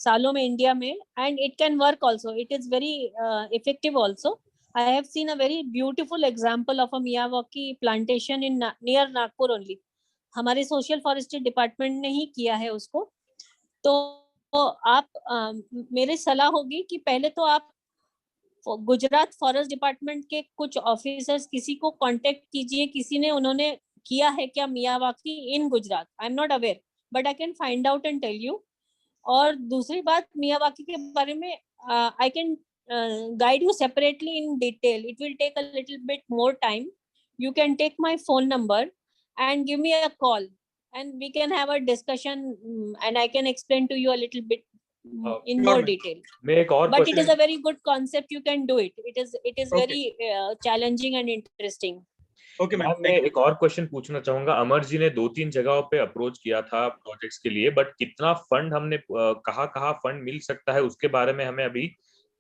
सालों में इंडिया में, and it can work also, it is very effective also. I have seen a very beautiful example of a Miyawaki plantation in near Nagpur only. हमारे सोशल फॉरेस्ट्री डिपार्टमेंट ने ही किया है उसको. तो आप मेरी सलाह होगी कि पहले तो आप गुजरात फॉरेस्ट डिपार्टमेंट के कुछ ऑफिसर्स किसी को कांटेक्ट कीजिए, किसी ने उन्होंने किया है क्या Miyawaki in Gujarat. I am not aware, but I can find out and tell you. और दूसरी बात, मियावाकी के बारे में I can guide you separately in detail. It will take a little bit more time. You can take my phone number and give me a call, and we can have a discussion, and I can explain to you a little bit in more detail. मैं एक और But it is a very good concept. You can do it. It is Okay. very challenging and interesting. Okay, ma'am. मैं एक और question पूछना चाहूंगा. अमर जी ने 2-3 जगहों पे अप्रोच किया था प्रोजेक्ट्स के लिए, बट कितना फंड हमने कहाँ फंड मिल सकता है उसके बारे में हमें अभी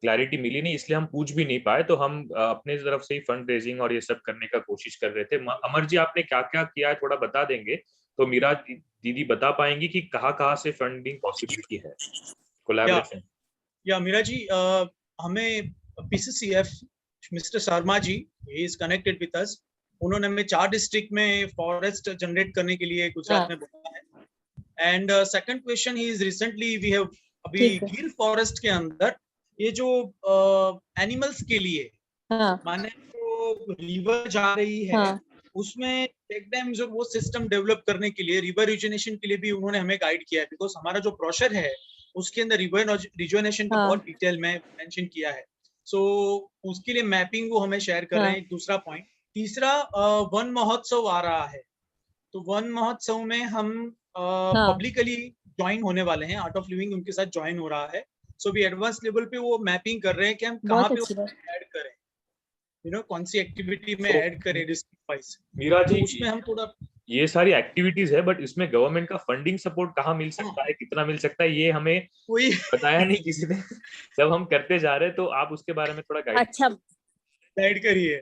क्लैरिटी मिली नहीं, इसलिए हम पूछ भी नहीं पाए. तो हम अपने तरफ से ही फंड रेजिंग और ये सब करने का कोशिश कर रहे थे. अमर जी आपने क्या क्या किया है थोड़ा बता देंगे तो मीरा दीदी बता पाएंगी कि कहाँ से फंडिंग पॉसिबिलिटी है, कोलैबोरेशन. या मीरा जी, हमें PCCF mister Sharma ji, he is connected with us. उन्होंने हमें 4 डिस्ट्रिक्ट में फॉरेस्ट जनरेट करने के लिए गुजरात में बोला है. And second question is recently we have अभी गिर फॉरेस्ट के अंदर ये जो एनिमल्स के लिए माने तो रिवर जा रही है, उसमें टेक डैम्स और वो सिस्टम डेवलप करने के लिए रिवर रिजुनेशन के लिए भी उन्होंने हमें गाइड किया है. बिकॉज हमारा जो ब्रोशर है उसके अंदर रिवर रिजुनेशन का बहुत डिटेल में मेंशन किया है. सो उसके लिए मैपिंग वो हमें शेयर कर रहे हैं. एक दूसरा पॉइंट. तीसरा, वन महोत्सव आ रहा है, तो वन महोत्सव में हम पब्लिकली ज्वाइन होने वाले हैं. आर्ट ऑफ लिविंग उनके साथ ज्वाइन हो रहा है. सो भी एडवांस लेवल पे वो मैपिंग कर रहे हैं कि हम कहाँ पे ऐड करें, यू नो कौन सी एक्टिविटी में ऐड करें डिस्ट्रिक्ट वाइज. मीरा जी, उसमें हम थोड़ा, ये सारी एक्टिविटीज है बट इसमें गवर्नमेंट का फंडिंग सपोर्ट कहाँ मिल सकता है, कितना मिल सकता है, ये हमें कोई बताया नहीं किसी ने. जब हम करते जा रहे हैं तो आप उसके बारे में थोड़ा गाइड करिए.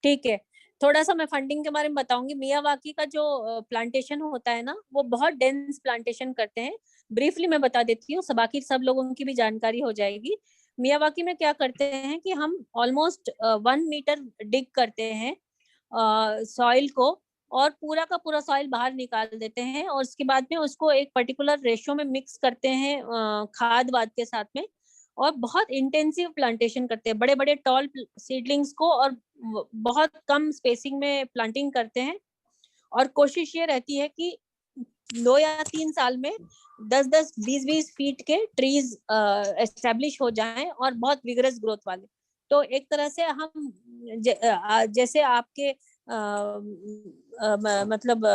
ठीक है, थोड़ा सा मैं फंडिंग के बारे में बताऊंगी. मियावाकी का जो प्लांटेशन होता है ना, वो बहुत डेंस प्लांटेशन करते हैं. ब्रीफली मैं बता देती हूँ, बाकी सब लोगों की भी जानकारी हो जाएगी. मियावाकी में क्या करते हैं कि हम ऑलमोस्ट 1 मीटर डिग करते हैं सॉइल को, और पूरा का पूरा सॉइल बाहर निकाल देते हैं, और उसके बाद में उसको एक पर्टिकुलर रेशियो में मिक्स करते हैं खाद वाद के साथ में, और बहुत इंटेंसिव प्लांटेशन करते हैं. बड़े बड़े टॉल सीडलिंग्स को और बहुत कम स्पेसिंग में प्लांटिंग करते हैं. और कोशिश ये रहती है कि 2 या 3 साल में 10-10, 20-20 फीट के ट्रीज एस्टेब्लिश हो जाएं, और बहुत विगरस ग्रोथ वाले. तो एक तरह से हम जैसे आपके मतलब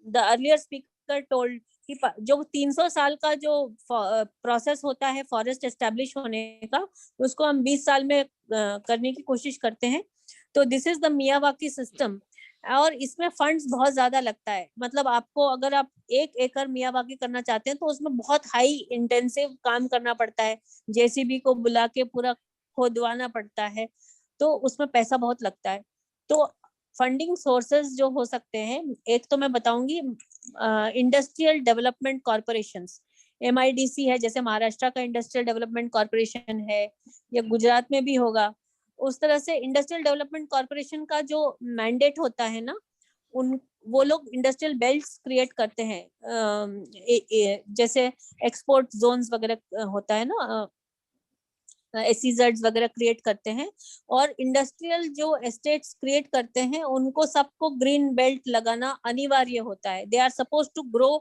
द अर्लियर स्पीकर टोल्ड कि जो 300 साल का जो प्रोसेस होता है फॉरेस्ट एस्टेब्लिश होने का, उसको हम 20 साल में करने की कोशिश करते हैं। तो this is the Miyawaki system, और इसमें फंड्स बहुत ज्यादा लगता है। मतलब आपको अगर आप 1 एकड़ मियावाकी करना चाहते हैं तो उसमें बहुत हाई इंटेंसिव काम करना पड़ता है, जेसीबी को बुला के पूरा खोदवाना पड़ता है, तो उसमें पैसा बहुत लगता है। तो फंडिंग सोर्सेज जो हो सकते हैं, एक तो मैं बताऊंगी इंडस्ट्रियल डेवलपमेंट कॉर्पोरेशंस, MIDC है, जैसे महाराष्ट्र का इंडस्ट्रियल डेवलपमेंट कॉर्पोरेशन है, या गुजरात में भी होगा। उस तरह से इंडस्ट्रियल डेवलपमेंट कॉर्पोरेशन का जो मैंडेट होता है ना, वो लोग इंडस्ट्रियल बेल्ट्स क्रिएट करते हैं, जैसे एक्सपोर्ट जोन्स वगैरह होता है ना, SEZs वगैरह क्रिएट करते हैं, और इंडस्ट्रियल जो एस्टेट्स क्रिएट करते हैं उनको सबको ग्रीन बेल्ट लगाना अनिवार्य होता है। They are suppose to grow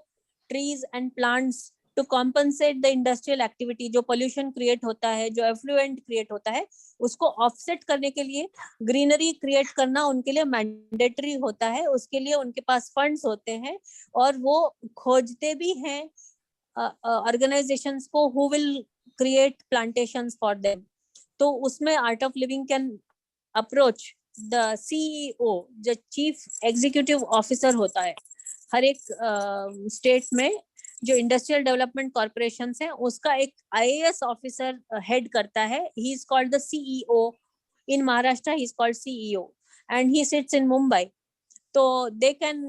trees and plants to compensate the industrial activity. जो पोल्यूशन क्रिएट होता है, जो एफ्लुएंट क्रिएट होता है, उसको ऑफसेट करने के लिए ग्रीनरी क्रिएट करना उनके लिए मैंडेटरी होता है। उसके लिए उनके पास फंड्स होते हैं, और वो खोजते भी हैं ऑर्गेनाइजेशंस को who will create plantations for them। तो उसमें art of living can approach the CEO, जो चीफ एग्जीक्यूटिव ऑफिसर होता है हर एक स्टेट में, जो इंडस्ट्रियल डेवलपमेंट कॉर्पोरेशन है, उसका एक IAS ऑफिसर हेड करता है। He is called the CEO। In Maharashtra he is called CEO, and he sits in Mumbai. तो they can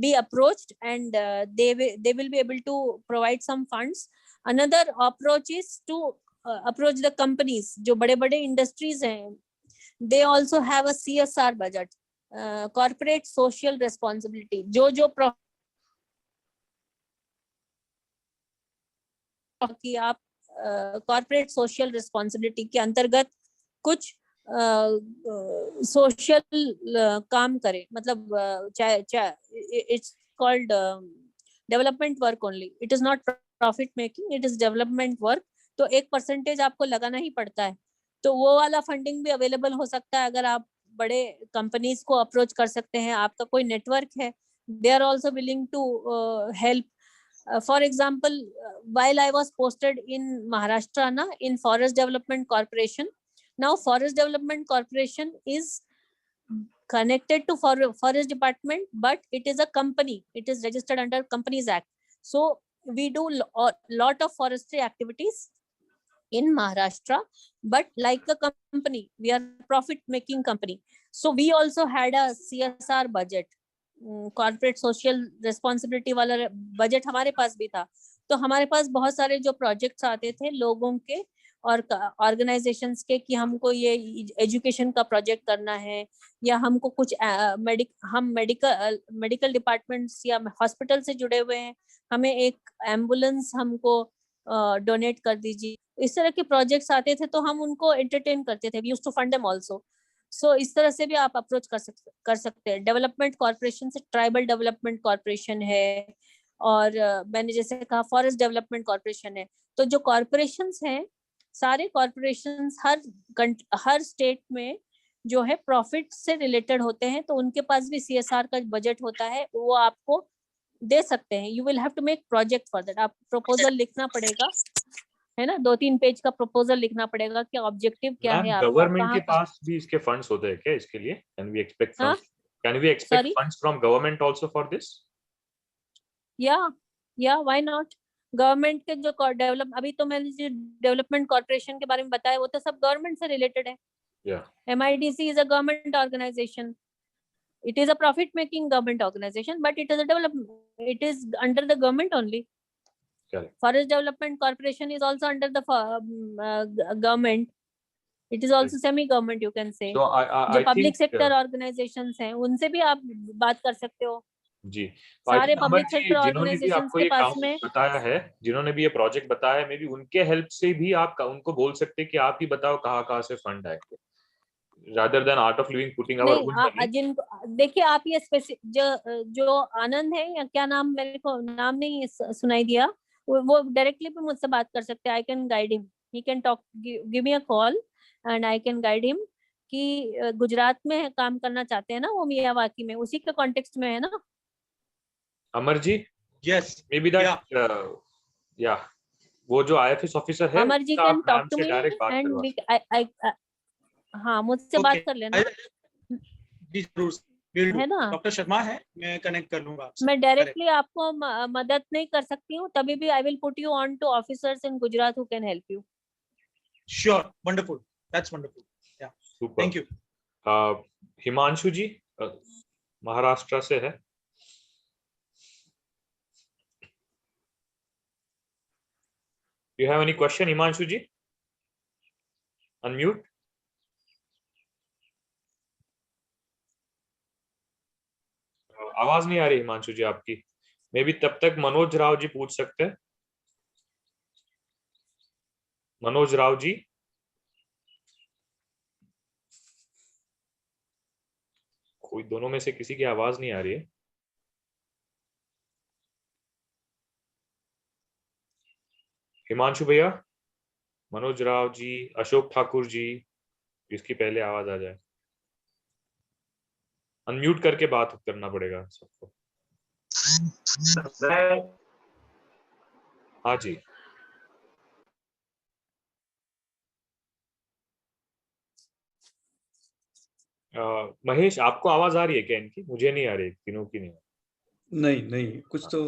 be approached, and they will be able to provide some funds। Another approach is to approach the companies, जो बड़े-बड़े industries हैं, they also have a CSR budget, corporate social responsibility। जो कि आप corporate social responsibility के अंतर्गत कुछ social काम करे, मतलब it's called development work only, it is not profit making, it is development work. तो 1% आपको लगाना ही पड़ता है। तो वो वाला फंडिंग भी अवेलेबल हो सकता है अगर आप बड़े कंपनीज को अप्रोच कर सकते हैं, आपका कोई नेटवर्क है, they are also willing to help. For example, while I was posted in Maharashtra na, in Forest Development Corporation, now Forest Development Corporation is connected to Forest Department, but it is a company, it is registered under Companies Act. So we do a lot of forestry activities in Maharashtra, but like a company, we are profit making company. So we also had a CSR budget, corporate social responsibility वाला budget हमारे पास भी था। तो हमारे पास बहुत सारे जो projects आते थे लोगों के और ऑर्गेनाइजेशंस के, कि हमको ये एजुकेशन का प्रोजेक्ट करना है, या हमको कुछ हम मेडिकल डिपार्टमेंट्स या हॉस्पिटल से जुड़े हुए हैं, हमें एक एम्बुलेंस हमको डोनेट कर दीजिए। इस तरह के प्रोजेक्ट्स आते थे तो हम उनको एंटरटेन करते थे। We used to fund them also. So इस तरह से भी आप अप्रोच कर सकते हैं। डेवलपमेंट कॉर्पोरेशन से ट्राइबल डेवलपमेंट कॉर्पोरेशन है, और मैंने जैसे कहा फॉरेस्ट डेवलपमेंट कॉर्पोरेशन है। तो जो कॉर्पोरेशंस हैं, सारे कॉर्पोरेशंस हर स्टेट में जो है प्रॉफिट से रिलेटेड होते हैं, तो उनके पास भी CSR का बजट होता है, वो आपको दे सकते हैं। You will have to make project for that. आप प्रपोजल लिखना पड़ेगा, है ना, 2-3 पेज का प्रपोजल लिखना पड़ेगा कि ऑब्जेक्टिव क्या है आपका। गवर्नमेंट के पास भी इसके फंड्स होते हैं क्या इसके लिए? Can we expect funds from government also for this? या व्हाई नॉट। गवर्नमेंट के जो अभी तो मैंने जो डेवलपमेंट कॉर्पोरेशन के बारे में बताया, वो तो सब गवर्नमेंट से रिलेटेड है। MIDC is a government organization. It is a profit making government organization, but it is under the government only. Correct. Forest Development Corporation is also under the government. It is also semi-government, you can say. So जो public sector organizations हैं, उनसे भी आप बात कर सकते हो जी। सारे पब्लिक सेक्टर जिन्होंने भी ऑर्गेनाइजेशंस आपको के ये पास काम में बताया है, जिन्होंने भी ये प्रोजेक्ट बताया है, मे बी उनके हेल्प से भी आप उनको बोल सकते हैं कि आप ही बताओ कहाँ से फंड आएंगे, rather than Art of Living putting our own money। देखिए, आप ये जो आनंद है, या क्या नाम, मेरे को नाम नहीं सुनाई दिया, वो डायरेक्टली भी मुझसे बात कर सकते हैं। I can guide him, he can talk, give me a call and I can guide him, कि गुजरात में काम करना चाहते हैं ना वो मियावाकी में, उसी के कॉन्टेक्स्ट में है ना। Amar ji, Yes. Maybe that yeah, वो जो IFS ऑफिसर है अमर जी उसका can आप talk मैम to से me डायरेक्ट बात and करवा we सकते हाँ मुझसे बात कर लेना जी जरूर will do. है ना। डॉक्टर शर्मा है, मैं कनेक्ट कर लूंगा आपसे। मैं डायरेक्टली आपको मदद नहीं कर सकती हूँ, तभी भी I will put you on to officers in Gujarat who can help you. Sure, wonderful, that's wonderful, yeah super. Thank you. Himanshu ji Maharashtra से है। You have any question, Himanshu ji? Unmute. आवाज नहीं आ रही हिमांशु जी आपकी। मे बी तब तक मनोज राव जी पूछ सकते हैं। मनोज राव जी, कोई दोनों में से किसी की आवाज नहीं आ रही है। हिमांशु भैया, मनोज राव जी, अशोक ठाकुर जी, इसकी पहले आवाज आ जाए। अनम्यूट करके बात करना पड़ेगा सबको। हाँ जी, महेश आपको आवाज आ रही है क्या इनकी? मुझे नहीं आ रही, तीनों की नहीं। नहीं कुछ तो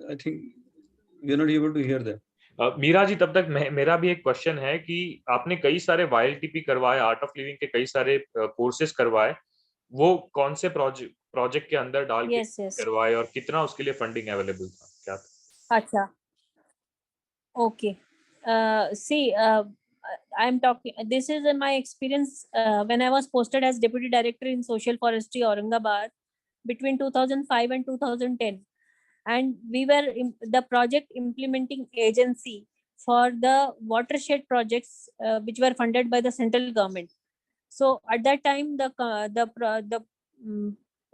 I think we are not able to hear that. Meera ji, तब तक मेरा भी एक क्वेश्चन है कि आपने कई सारे YLTP करवाए, आर्ट ऑफ लिविंग के कई सारे कोर्सेज करवाए, वो कौन से प्रोजेक्ट के अंदर डाल के करवाए और कितना उसके लिए फंडिंग अवेलेबल था, क्या था? अच्छा, okay, see I am talking, this is in my experience when I was posted as Deputy Director in Social Forestry Aurangabad between 2005 and 2010, and we were the project implementing agency for the watershed projects which were funded by the central government. So at that time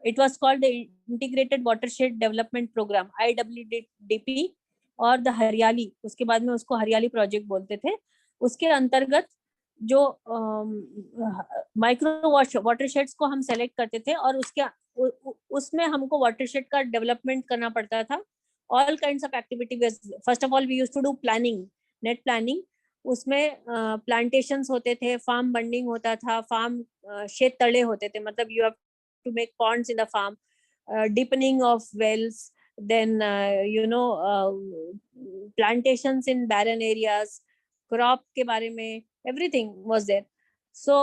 it was called the Integrated Watershed Development Program, IWDP, और the हरियाली, उसके बाद में उसको हरियाली project बोलते थे। उसके अंतर्गत जो माइक्रो वाटरशेड्स को हम सेलेक्ट करते थे और उसमें हमको वाटरशेड का डेवलपमेंट करना पड़ता था। All kinds of activities, first of all we used to do planning, net planning. उसमें प्लांटेशंस होते थे, फार्म बंडिंग होता था, फार्म शेत तले होते थे, मतलब you have to make ponds in the farm, deepening of wells, then plantations in barren areas, crop के बारे में, everything was there. So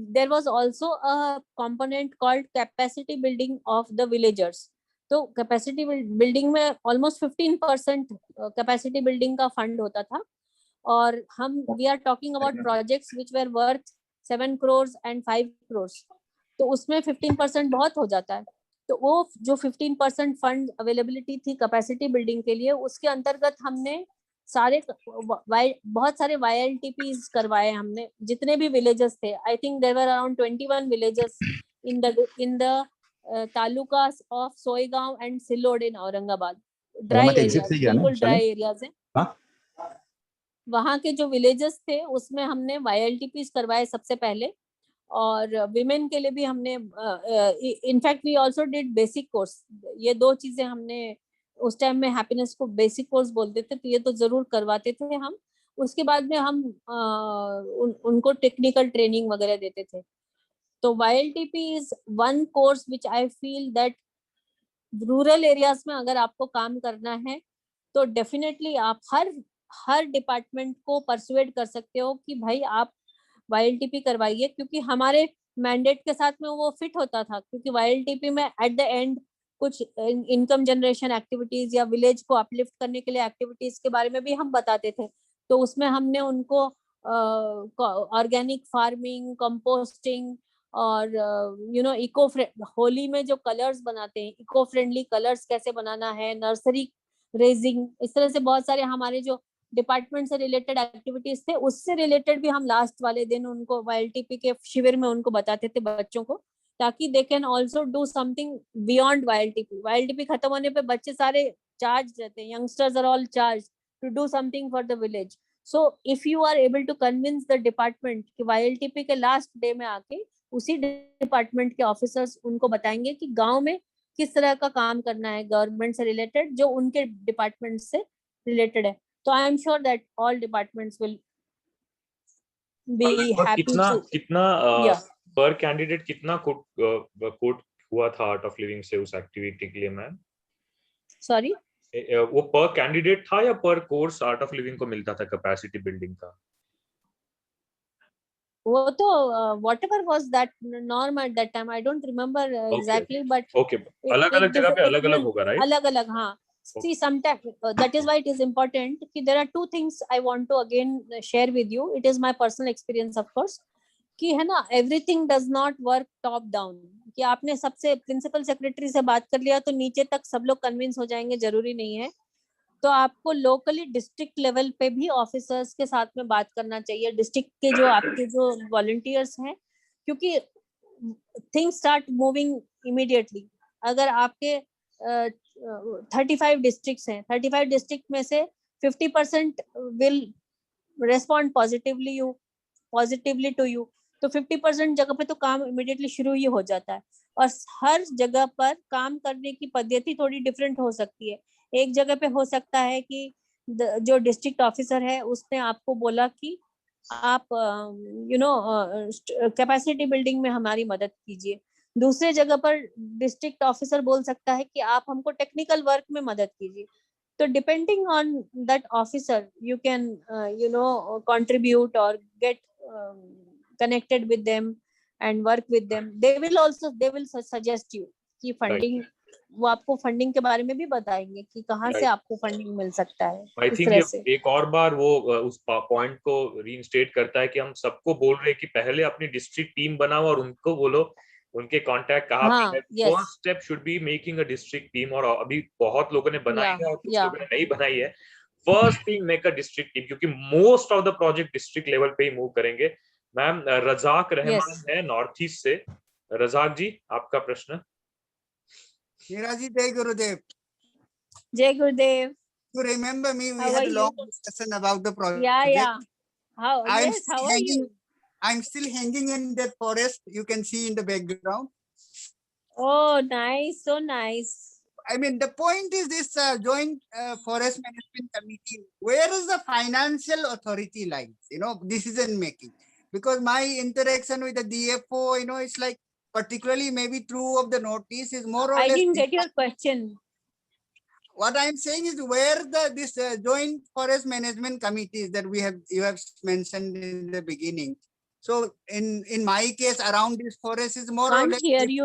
there was also a component called capacity building of the villagers. तो capacity building में almost 15% capacity building का fund होता था, और हम we are talking about projects which were worth 7 crores and 5 crores, तो उसमें 15% बहुत हो जाता है। तो वो जो 15% फंड अवेलेबिलिटी थी कैपेसिटी बिल्डिंग के लिए, उसके अंतर्गत हमने बहुत सारे YLTPs करवाए हमने, जितने भी विलेजेस थे। I think there were around 21 villages in the talukas of Soegaon and Sillod in Aurangabad. Dry areas, बिल्कुल ड्राई एरियाज है। वहाँ के जो विलेजेस थे उसमें हमने YLTPs करवाए सबसे पहले, और विमेन के लिए भी हमने in fact we also did basic course. ये दो चीजें हमने उस टाइम में, हैप्पीनेस को बेसिक कोर्स बोलते थे, तो ये तो जरूर करवाते थे हम। उसके बाद में हम उनको टेक्निकल ट्रेनिंग वगैरह देते थे। तो YLTP is one course which I feel that rural areas में अगर आपको काम करना है तो डेफिनेटली आप हर डिपार्टमेंट को परसुएड कर सकते हो कि भाई आप YLTP करवाइए, क्योंकि हमारे मैंडेट के साथ में वो फिट होता था। क्योंकि YLTP में एट द एंड कुछ इनकम जनरेशन एक्टिविटीज या विलेज को अपलिफ्ट करने के लिए एक्टिविटीज के बारे में भी हम बताते थे। तो उसमें हमने उनको ऑर्गेनिक फार्मिंग, कंपोस्टिंग और इको होली में जो कलर्स बनाते हैं, इको फ्रेंडली कलर्स कैसे बनाना है, नर्सरी रेजिंग, इस तरह से बहुत सारे हमारे जो डिपार्टमेंट से रिलेटेड एक्टिविटीज थे, उससे रिलेटेड भी हम लास्ट वाले दिन उनको YLTP के शिविर में उनको बताते थे बच्चों को, ताकि they can also do something beyond YLTP। YLTP खत्म होने पे बच्चे सारे चार्ज रहते हैं, youngsters are all charge to do something for the village. So if you are able to convince the department कि YLTP के लास्ट डे में आके उसी डिपार्टमेंट के ऑफिसर्स उनको बताएंगे कि गांव में किस तरह का काम करना है गवर्नमेंट से रिलेटेड, जो उनके डिपार्टमेंट से रिलेटेड है। तो I am sure that all departments will be happy to. कितना Yeah. पर कैंडिडेट कितना कोट हुआ था आर्ट ऑफ लिविंग से उस एक्टिविटी के लिए मैम? सॉरी, वो पर कैंडिडेट था या पर कोर्स आर्ट ऑफ लिविंग को मिलता था कैपेसिटी बिल्डिंग का? वो तो whatever was that norm at that time, I don't remember exactly, but okay, अलग-अलग जगह पे अलग-अलग होगा, राइट? अलग-अलग, हाँ। See, sometimes that is why it is important कि there are two things I want to again share with you. It is my personal experience, of course, कि है ना, everything does not work top down, कि आपने सबसे principal secretary से बात कर लिया तो नीचे तक सब लोग कन्विंस हो जाएंगे, जरूरी नहीं है। तो आपको लोकली डिस्ट्रिक्ट लेवल पे भी ऑफिसर्स के साथ में बात करना चाहिए, डिस्ट्रिक्ट के जो आपके जो वॉलंटियर्स हैं, क्योंकि थिंग्स स्टार्ट मूविंग इमीडिएटली। अगर आपके 35 डिस्ट्रिक्ट्स हैं, 35 डिस्ट्रिक्ट में से 50% will respond positively to you, तो 50% जगह पे तो काम इमीडिएटली शुरू ही हो जाता है। और हर जगह पर काम करने की पद्धति थोड़ी डिफरेंट हो सकती है। एक जगह पे हो सकता है कि जो डिस्ट्रिक्ट ऑफिसर है उसने आपको बोला कि आप कैपेसिटी बिल्डिंग में हमारी मदद कीजिए। दूसरे जगह पर डिस्ट्रिक्ट ऑफिसर बोल सकता है कि आप हमको टेक्निकल वर्क में मदद कीजिए। तो depending on that officer you can contribute or get connected with them and work with them. They will suggest you कि फंडिंग, वो आपको फंडिंग के बारे में भी बताएंगे कि कहाँ से आपको फंडिंग मिल सकता है। आई थिंक ये एक और बार वो उस पॉइंट को रीइंस्टेट करता है कि हम सबको बोल रहे हैं कि पहले अपनी डिस्ट्रिक्ट टीम बनाओ और उनको बोलो उनके कांटेक्ट कहाँ पे है। First step should be making a district team, और अभी बहुत लोगों ने बनाई है और कुछ लोगों ने नहीं बनाई है। First thing, make a district team, क्योंकि most of the project district level पे ही मूव करेंगे। मैम, रजाक रहमान है नॉर्थ ईस्ट से। रजाक जी, आपका प्रश्न। मीरा जी, जय गुरुदेव। जय गुरुदेव। You remember me? We had a long discussion about the project. Yeah. How are you? I'm still hanging in that forest. You can see in the background. Oh, nice, so nice. I mean, the point is this joint forest management committee, where is the financial authority lies, decision making? Because my interaction with the DFO, it's like, particularly maybe true of the Northeast, is more or less. I didn't get your question. What I'm saying is where this joint forest management committees that you have mentioned in the beginning. So in my case, around this forest is more or less. Can't hear you.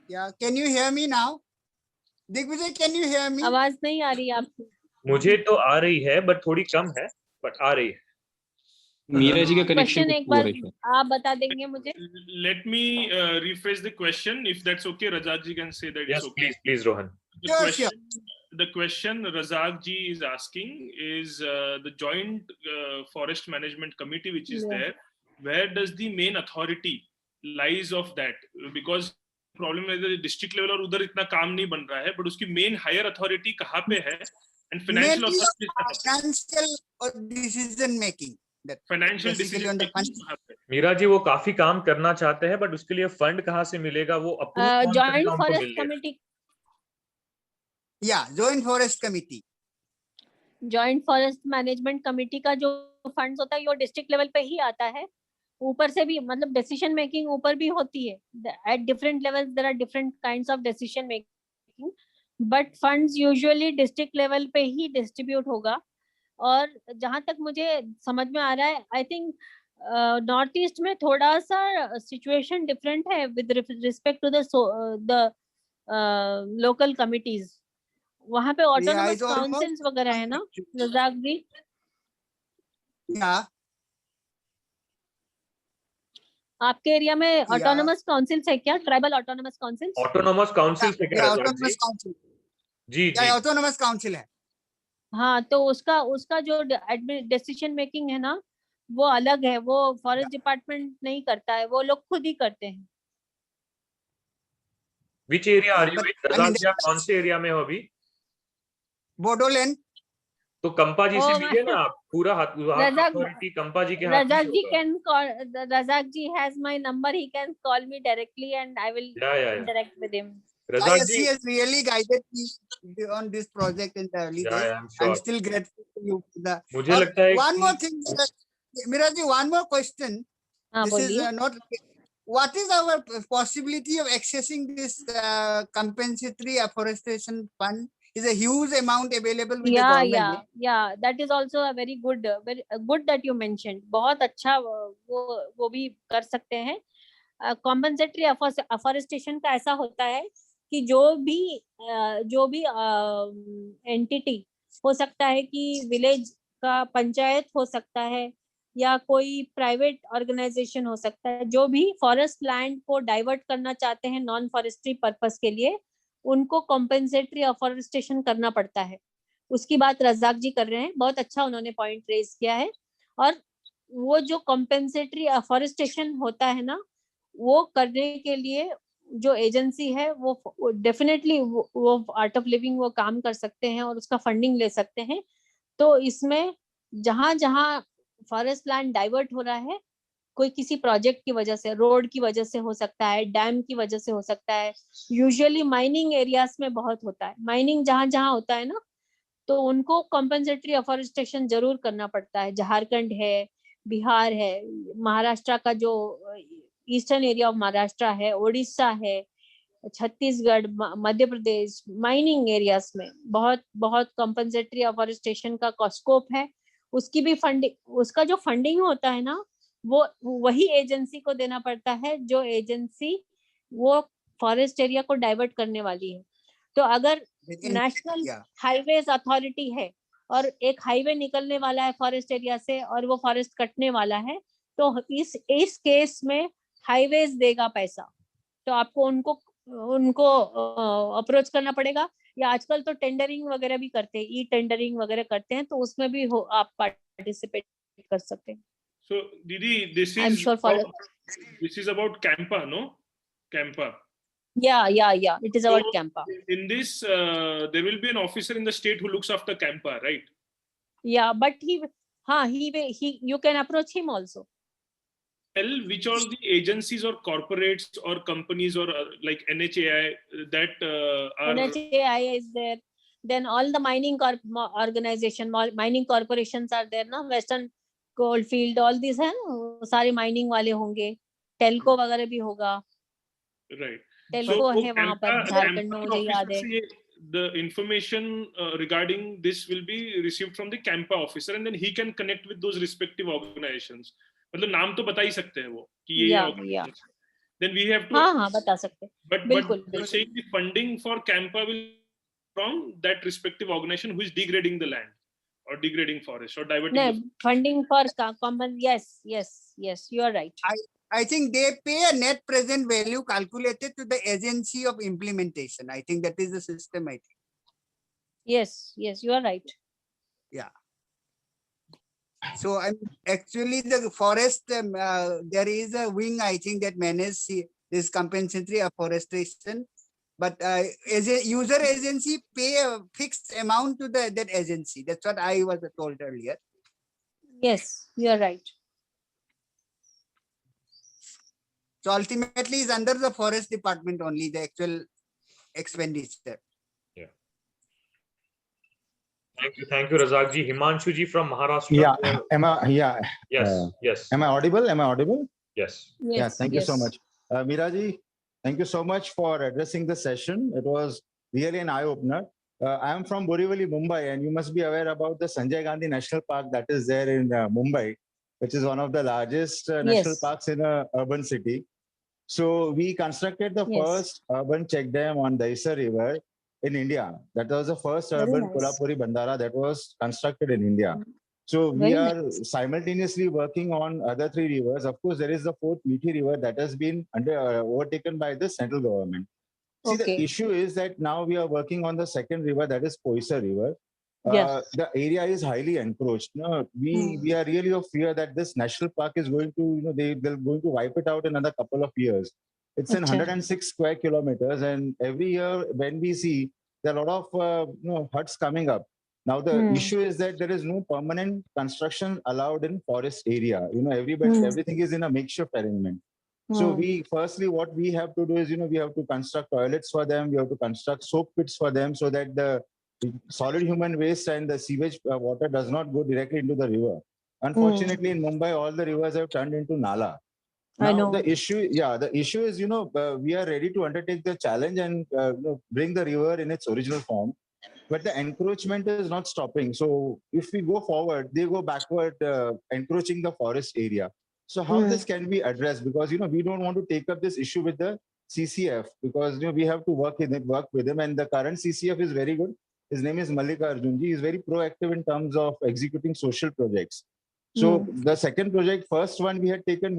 Yeah, can you hear me now? Digvijay, can you hear me? आवाज नहीं आ रही आपकी। मुझे तो आ रही है, but थोड़ी कम है, बट आ रही है। मीरा जी का कनेक्शन एक बार आप बता देंगे मुझे? Let me rephrase the question, if that's okay. Razak ji can say that. Yes, it's okay. Please, Rohan. The question Razak ji is asking is the joint forest management committee, which is there. Where does the main authority lies of that? Because problem है the district level और उधर इतना काम नहीं बन रहा है, but उसकी main higher authority कहाँ पे है? And financial authority. Financial or decision making. Financial decision making. Meera ji वो काफी काम करना चाहते हैं, बट उसके लिए फंड कहाँ से मिलेगा वो joint forest committee. Joint forest committee, joint forest management committee का जो फंड्स होता है वो डिस्ट्रिक्ट लेवल पे ही आता है। ऊपर से भी मतलब डिसीजन मेकिंग ऊपर भी होती है। At different levels there are different kinds of decision making, but funds usually district level पे ही डिस्ट्रीब्यूट होगा। और जहां तक मुझे समझ में आ रहा है, आई थिंक नॉर्थ ईस्ट में थोड़ा सा सिचुएशन डिफरेंट है with respect to the local committees. वहां पे ऑटोनोमस काउंसिल्स वगैरह है ना रजाक जी? आपके एरिया में ऑटोनोमस काउंसिल्स है क्या? Tribal autonomous councils? Autonomous council से क्या? ऑटोनोमस काउंसिल जी, ऑटोनोमस काउंसिल है। हाँ, तो उसका जो डिसीजन मेकिंग है ना वो अलग है, वो फॉरेस्ट डिपार्टमेंट नहीं करता है, वो लोग खुद ही करते हैं। Which area are you in? कौन से एरिया में हो अभी? बोडोलैंड। तो कंपा जी से मिलिए ना आप, पूरा Razak- अथॉरिटी कंपा जी के हाथ में Razak ji होगा। can call. Razak ji has my number. He can call me directly, and I will Yeah. interact with him. Razzaq Yes, ji, he has really guided me on this project in the early days. I'm sure. I'm still grateful to you for the. मुझे लगता है One कि more thing, Miraji, one more question. हाँ, This is बोलिए. not. What is our possibility of accessing this compensatory afforestation fund? Is a huge amount available with the government. Yeah. That is also a very good that you mentioned. बहुत अच्छा वो भी कर सकते हैं. Compensatory afforestation का ऐसा होता है कि जो भी एंटिटी हो सकता है कि विलेज का पंचायत हो सकता है या कोई प्राइवेट ऑर्गेनाइजेशन हो सकता है, जो भी फॉरेस्ट लैंड को डाइवर्ट करना चाहते हैं नॉन फॉरेस्ट्री पर्पस के लिए, उनको कॉम्पनसेटरी अफॉरेस्टेशन करना पड़ता है. उसकी बात रजाक जी कर रहे हैं. बहुत अच्छा उन्होंने पॉइंट रेज किया है. और वो जो कॉम्पनसेटरी अफॉरेस्टेशन होता है ना, वो करने के लिए जो एजेंसी है वो डेफिनेटली वो आर्ट ऑफ लिविंग वो काम कर सकते हैं और उसका फंडिंग ले सकते हैं. तो इसमें जहां जहां फॉरेस्ट लैंड डाइवर्ट हो रहा है, कोई किसी प्रोजेक्ट की वजह से, रोड की वजह से हो सकता है, डैम की वजह से हो सकता है. यूजुअली माइनिंग एरियाज में बहुत होता है. माइनिंग जहां जहां होता है ना, तो उनको कॉम्पनसेटरी अफॉरेस्टेशन जरूर करना पड़ता है. झारखंड है, बिहार है, महाराष्ट्र का जो ईस्टर्न एरिया ऑफ महाराष्ट्र है, उड़ीसा है, छत्तीसगढ़, मध्य प्रदेश, माइनिंग एरियाज में बहुत बहुत कॉम्पनसेटरी अफॉरेस्टेशन का स्कोप है. उसकी भी फंडिंग, उसका जो फंडिंग होता है ना, वो वही एजेंसी को देना पड़ता है जो एजेंसी वो फॉरेस्ट एरिया को डाइवर्ट करने वाली है. तो अगर नेशनल हाईवेज अथॉरिटी है और एक हाईवे निकलने वाला है फॉरेस्ट एरिया से और वो फॉरेस्ट कटने वाला है, तो इस केस में हाईवेज देगा पैसा. तो आपको उनको अप्रोच करना पड़ेगा. या आजकल तो टेंडरिंग वगैरह भी करते हैं, ई टेंडरिंग वगैरह करते हैं, तो उसमें भी आप पार्टिसिपेट कर सकते हैं. So Didi, this is about Campa, no? Campa. Yeah. It is about Campa. In this, there will be an officer in the state who looks after Campa, right? Yeah, but you can approach him also. Tell which all the agencies or corporates or companies or like NHAI that are. NHAI is there. Then all the mining organization, mining corporations are there, na? Western Coalfield, all these हैं, सारे mining वाले होंगे. टेल्को वगैरह भी होगा. Right. Telco है वहाँ पर झारखंड में, मुझे याद है. The information regarding this will be received from the Campa officer, and then he can connect with those respective organizations. मतलब नाम तो बता ही सकते हैं वो कि ये. Then we have to. हाँ बता सकते. But saying the funding for Campa will from that respective organization who is degrading the land or degrading forest or diverting. No, funding for common. Yes, you are right. I think they pay a net present value calculated to the agency of implementation. I think that is the system, I think. Yes, you are right. Yeah. So actually the forest, there is a wing, I think, that manages this compensatory afforestation. But as a user agency, pay a fixed amount to that agency. That's what I was told earlier. Yes, you are right. So ultimately, is under the forest department only, the actual expenditure. Yeah. Thank you, Razak ji. Himanshu ji from Maharashtra. Yeah. Yes. Am I audible? Yes. Yeah. Thank you so much, Miraji. Thank you so much for addressing the session. It was really an eye-opener. I am from Borivali, Mumbai, and you must be aware about the Sanjay Gandhi National Park that is there in Mumbai, which is one of the largest national parks in a urban city. So we constructed the first urban check dam on Daisar River in India. That was the first urban Kolhapuri Bandara that was constructed in India. So we are simultaneously working on other 3 rivers. Of course, there is the 4th Mithi River that has been overtaken by the central government. See, the issue is that now we are working on the 2nd river, that is Poisar River. The area is highly encroached. No, we are really of fear that this national park is going to, they're going to wipe it out in another couple of years. It's in 106 square kilometers, and every year when we see there are a lot of huts coming up. Now the issue is that there is no permanent construction allowed in forest area. Everything is in a makeshift arrangement. So what we have to do is, we have to construct toilets for them. We have to construct soak pits for them so that the solid human waste and the sewage water does not go directly into the river. Unfortunately, in Mumbai, all the rivers have turned into nala. Now the issue is, we are ready to undertake the challenge and bring the river in its original form. But the encroachment is not stopping. So if we go forward, they go backward, encroaching the forest area. So how this can be addressed? Because, we don't want to take up this issue with the CCF because, we have to work with him. And the current CCF is very good. His name is Mallikarjun Ji. He is very proactive in terms of executing social projects. So the second project, first one we had taken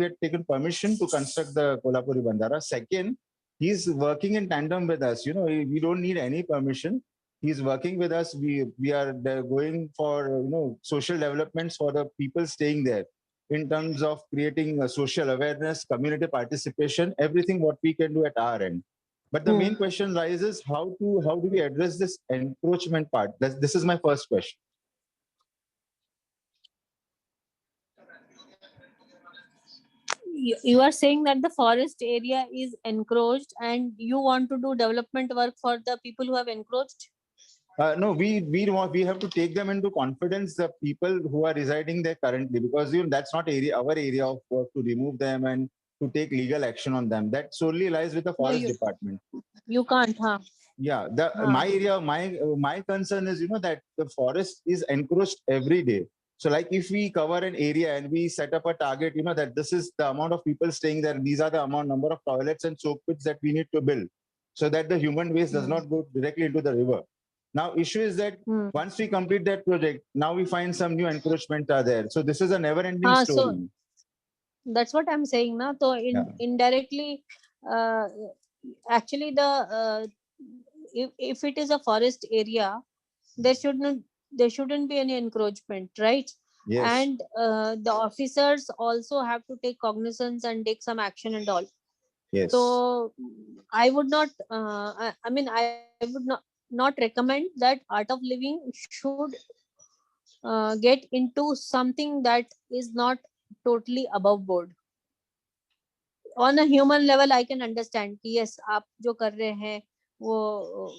permission to construct the Kolhapuri Bandara. Second, he's working in tandem with us. We don't need any permission. He's working with us. We are going for social developments for the people staying there in terms of creating a social awareness, community participation, everything what we can do at our end. But the main question rises: how do we address this encroachment part? This is my first question. You are saying that the forest area is encroached and you want to do development work for the people who have encroached? No, we have to take them into confidence, the people who are residing there currently, because that's not our area of work to remove them and to take legal action on them. That solely lies with the forest department. You can't, huh? Yeah, my concern is that the forest is encroached every day. So like if we cover an area and we set up a target, that this is the amount of people staying there, these are the number of toilets and soak pits that we need to build so that the human waste does not go directly into the river. Now, issue is that once we complete that project, now we find some new encroachment are there. So this is a never-ending story. So that's what I'm saying now. So indirectly, actually, if it is a forest area, there shouldn't be any encroachment, right? Yes. And the officers also have to take cognizance and take some action and all. Yes. So I would not. I would not recommend that Art of Living should get into something that is not totally above board. On a human level, I can understand कि yes, आप जो कर रहे हैं वो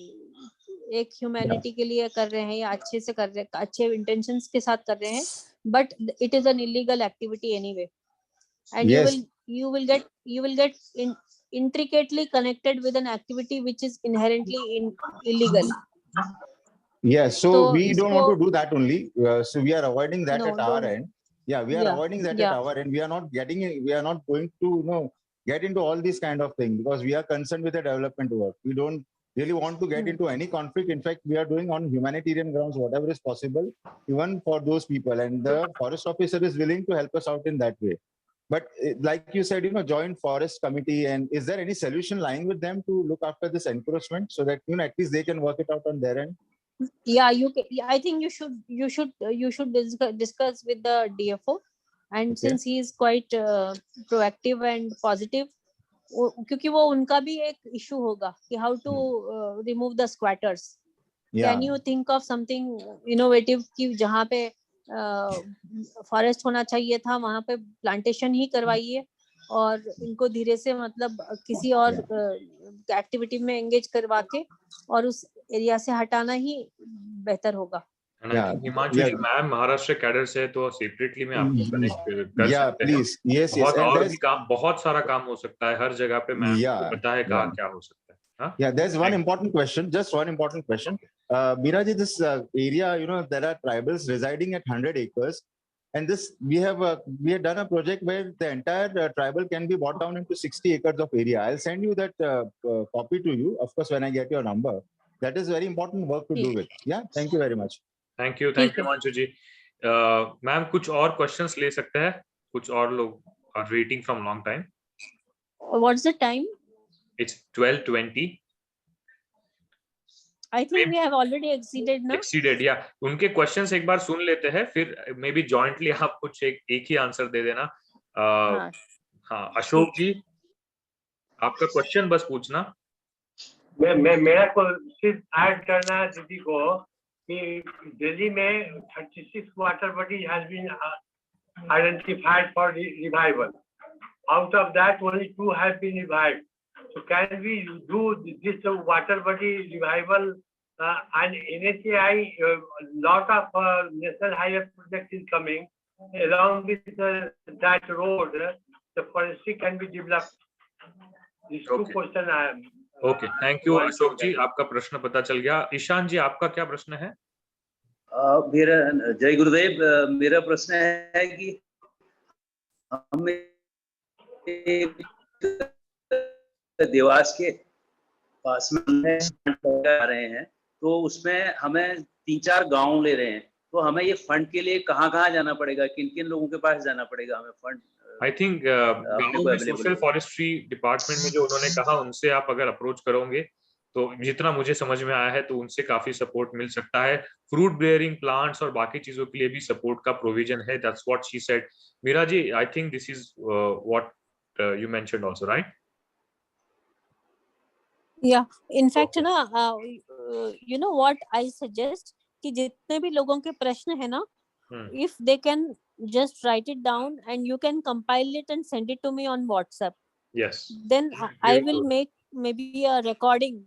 एक humanity के लिए कर रहे हैं या अच्छे से कर रहे हैं, अच्छे intentions के साथ कर रहे हैं, but it is an illegal activity anyway, and you will get intricately connected with an activity which is inherently illegal. Yes, so we don't want to do that only. So we are avoiding that at our end. Yeah, we are avoiding that at our end. We are not going to get into all these kind of things because we are concerned with the development work. We don't really want to get into any conflict. In fact, we are doing on humanitarian grounds whatever is possible, even for those people. And the forest officer is willing to help us out in that way. But like you said, joint forest committee, and is there any solution lying with them to look after this encroachment so that at least they can work it out on their end? Yeah, I think you should discuss with the DFO, and since he is quite proactive and positive, क्योंकि वो उनका भी एक issue होगा कि how to remove the squatters. Can you think of something innovative कि जहाँ पे फॉरेस्ट होना चाहिए था वहां पे प्लांटेशन ही करवाइए और इनको धीरे से मतलब किसी और एक्टिविटी में एंगेज करवा के और उस एरिया से हटाना ही बेहतर होगा. हिमांशु जी, मैम महाराष्ट्र कैडर से तो सेपरेटली में आपको कनेक्ट कर सकते हैं. Yes. और भी काम, बहुत सारा काम हो सकता है हर जगह पे. मैम पता है कहाँ क्या हो सकता है. Yeah, there's one important question. Just one important question. Miraji, this area, there are tribals residing at 100 acres, and we have done a project where the entire tribal can be brought down into 60 acres of area. I'll send you that copy to you, of course, when I get your number. That is very important work to do with. Yeah, thank you very much. Thank you, Manju ji. Ma'am, कुछ और questions ले सकते हैं? कुछ और लोग are waiting from long time. What's the time? It's 12:20. I think we have already exceeded now. Exceeded, yeah. उनके questions एक बार सुन लेते हैं, फिर maybe jointly आप कुछ एक ही answer दे देना. हाँ, अशोक जी, आपका question बस पूछना. मेरा क्वेश्चन ऐड करना है दीदी को Delhi में 36 water bodies has been identified for revival. Out of that, only 2 have been revived. So can we do this water body revival? And NHAI, lot of national highway project is coming. Along with that road, the forestry can be developed. These two questions I am. Okay, thank you Ashok ji, आपका प्रश्न पता चल गया। ईशान जी, आपका क्या प्रश्न है? मेरा जय गुरुदेव, मेरा प्रश्न है कि हम देवास के पास में आ रहे हैं, तो उसमें हमें 3-4 गांव ले रहे हैं, तो हमें ये फंड के लिए कहाँ जाना पड़ेगा, किन लोगों के पास जाना पड़ेगा हमें फंड? आई थिंक गांव में सोशल फॉरेस्ट्री डिपार्टमेंट में जो उन्होंने कहा, उनसे आप अगर अप्रोच करोगे तो जितना मुझे समझ में आया है तो उनसे काफी सपोर्ट मिल सकता है। फ्रूट बेयरिंग प्लांट्स और बाकी चीजों के लिए भी सपोर्ट का प्रोविजन है। That's what she said. Meera ji, I think this is what you mentioned also, right? या इनफैक्ट ना, you know what I suggest कि जितने भी लोगों के प्रश्न है ना, if they can just write it down and you can compile it and send it to me on WhatsApp. Yes. Then I will make maybe a recording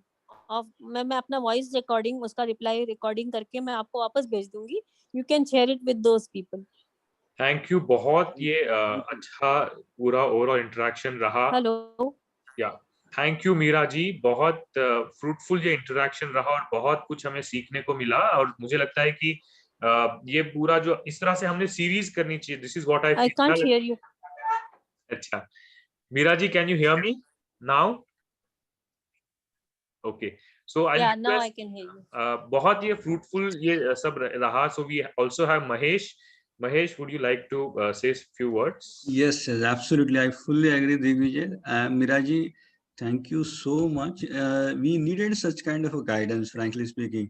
of मैं अपना voice recording, उसका reply recording करके मैं आपको वापस भेज दूंगी. You can share it with those people. Thank you, बहुत ये अच्छा पूरा ओवरऑल इंटरेक्शन रहा। हेलो या थैंक यू मीरा जी, बहुत फ्रूटफुल ये इंटरेक्शन रहा और बहुत कुछ हमें सीखने को मिला। और मुझे लगता है कि ये पूरा जो इस तरह से हमने सीरीज करनी चाहिए। This is what I can't hear you. अच्छा Meera ji, can you hear me now? Okay, so yeah now I can hear you. बहुत ये फ्रूटफुल ये सब रहा। So we also have Mahesh. Mahesh, would you like to say a few words? Yes, absolutely. I fully agree, Digvijay. Miraji, thank you so much. We needed such kind of a guidance, frankly speaking.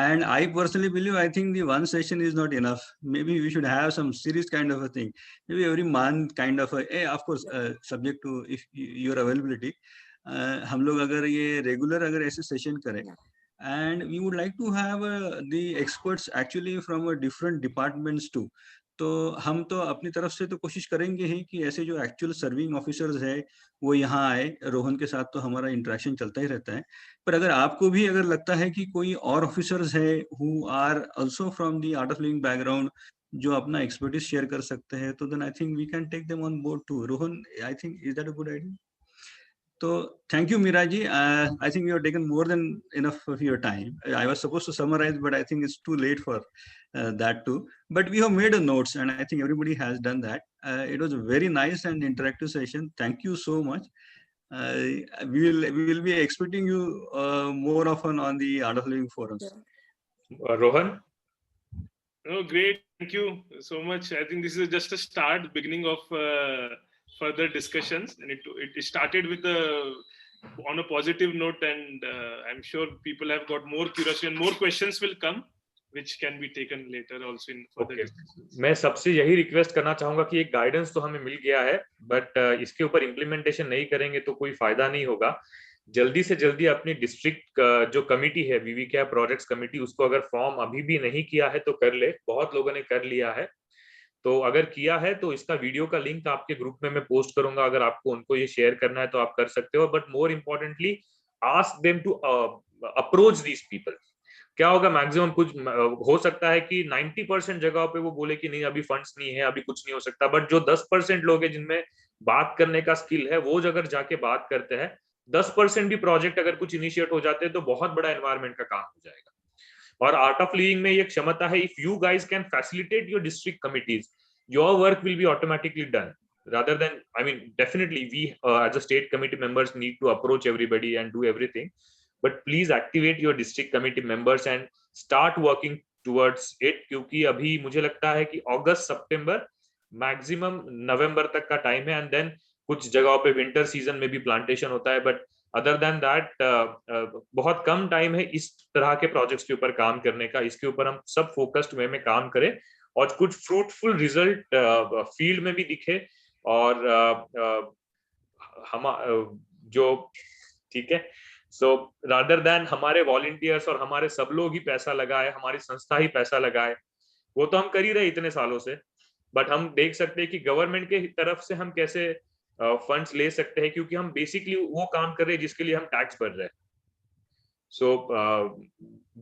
And I personally believe, I think the one session is not enough. Maybe we should have some series kind of a thing. Maybe every month kind of a, of course, subject to if your availability. हम लोग अगर ये regular अगर ऐसे session करें, and we would like to have the experts actually from different departments too. तो हम तो अपनी तरफ से तो कोशिश करेंगे ही कि ऐसे जो एक्चुअल सर्विंग ऑफिसर्स है वो यहाँ आए। रोहन के साथ तो हमारा इंटरेक्शन चलता ही रहता है, पर अगर आपको भी अगर लगता है कि कोई और ऑफिसर्स है who are also from the Art of Living background जो अपना एक्सपर्टीज शेयर कर सकते हैं, तो then I think we can take them on board too. Rohan, I think is that a good idea? So thank you, Miraji. I think you have taken more than enough of your time. I was supposed to summarize, but I think it's too late for that too. But we have made a notes, and I think everybody has done that. It was a very nice and interactive session. Thank you so much. We will be expecting you more often on the Art of Living forums. Rohan? No, great. Thank you so much. I think this is just a start, beginning of further discussions, and it started with on a positive note, and I'm sure people have got more curiosity and more questions will come which can be taken later also in further discussions. मैं सबसे यही request करना चाहूंगा कि एक guidance तो हमें मिल गया है, बट इसके ऊपर इम्प्लीमेंटेशन नहीं करेंगे तो कोई फायदा नहीं होगा। जल्दी से जल्दी अपनी डिस्ट्रिक्ट जो कमिटी है, वीवीके प्रोजेक्ट्स कमिटी, उसको अगर फॉर्म अभी भी नहीं किया है तो कर ले। बहुत लोगों ने कर लिया है, तो अगर किया है तो इसका वीडियो का लिंक आपके ग्रुप में मैं पोस्ट करूंगा। अगर आपको उनको ये शेयर करना है तो आप कर सकते हो, but more importantly ask them to approach these people. क्या होगा, मैक्सिमम कुछ हो सकता है कि 90% जगहों पे वो बोले कि नहीं अभी फंड्स नहीं है, अभी कुछ नहीं हो सकता, बट जो 10% लोग हैं जिनमें बात करने का स्किल है, वो अगर जाके बात करते हैं, 10% भी प्रोजेक्ट अगर कुछ इनिशिएट हो जाते हैं तो बहुत बड़ा एनवायरमेंट का काम हो जाएगा। और आर्ट ऑफ लिविंग में ये क्षमता है, if you guys can facilitate your district committees, your work will be automatically done, rather than, I mean, definitely we as a state committee members need to approach everybody and do everything, but please activate your district committee members and start working towards it, क्योंकि अभी मुझे लगता है कि अगस्त सितंबर maximum नवंबर तक का time है, and then कुछ जगहों पे विंटर सीजन में भी प्लांटेशन होता है, बट अदर देन दैट बहुत कम टाइम है इस तरह के प्रोजेक्ट्स के ऊपर काम करने का। इसके ऊपर हम सब फोकस्ड वे में काम करें और कुछ फ्रूटफुल रिजल्ट फील्ड में भी दिखे, और हम जो ठीक है, सो रादर देन हमारे वॉलंटियर्स और हमारे सब लोग ही पैसा लगाए, हमारी संस्था ही पैसा लगाए, वो तो हम कर ही रहे इतने सालों से, बट हम देख सकते हैं कि गवर्नमेंट के तरफ से हम कैसे फंड्स ले सकते हैं, क्योंकि हम बेसिकली वो काम कर रहे हैं जिसके लिए हम टैक्स भर रहे हैं। सो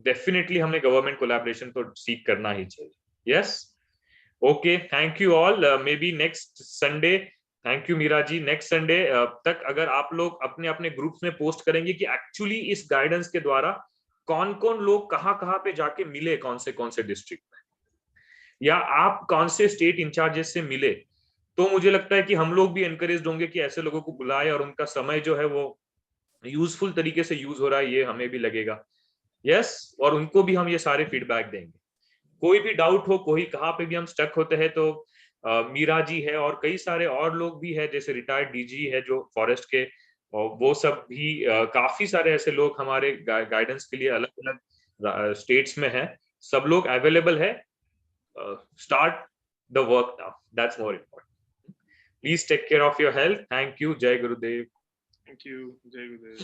डेफिनेटली हमें गवर्नमेंट कोलैबोरेशन तो सीख करना ही चाहिए। Yes, okay, thank you all. Maybe next Sunday, thank you Meera ji, next Sunday तक अगर आप लोग अपने अपने ग्रुप्स में पोस्ट करेंगे कि एक्चुअली इस गाइडेंस के द्वारा कौन कौन लोग कहाँ पे जाके मिले, कौन से डिस्ट्रिक्ट में, या आप कौन से स्टेट इंचार्जेस से मिले, तो मुझे लगता है कि हम लोग भी एनकरेज होंगे कि ऐसे लोगों को बुलाए और उनका समय जो है वो यूजफुल तरीके से यूज हो रहा है, ये हमें भी लगेगा। यस, और उनको भी हम ये सारे फीडबैक देंगे। कोई भी डाउट हो, कोई कहाँ पे भी हम स्टक होते हैं, तो मीरा जी है और कई सारे और लोग भी है, जैसे रिटायर्ड डीजी है जो फॉरेस्ट के, और वो सब भी काफी सारे ऐसे लोग हमारे गाइडेंस के लिए अलग अलग स्टेट्स में है, सब लोग अवेलेबल है। Start the work now, that's more important. Please take care of your health. Thank you. जय Gurudev. Thank you. Jai Gurudev.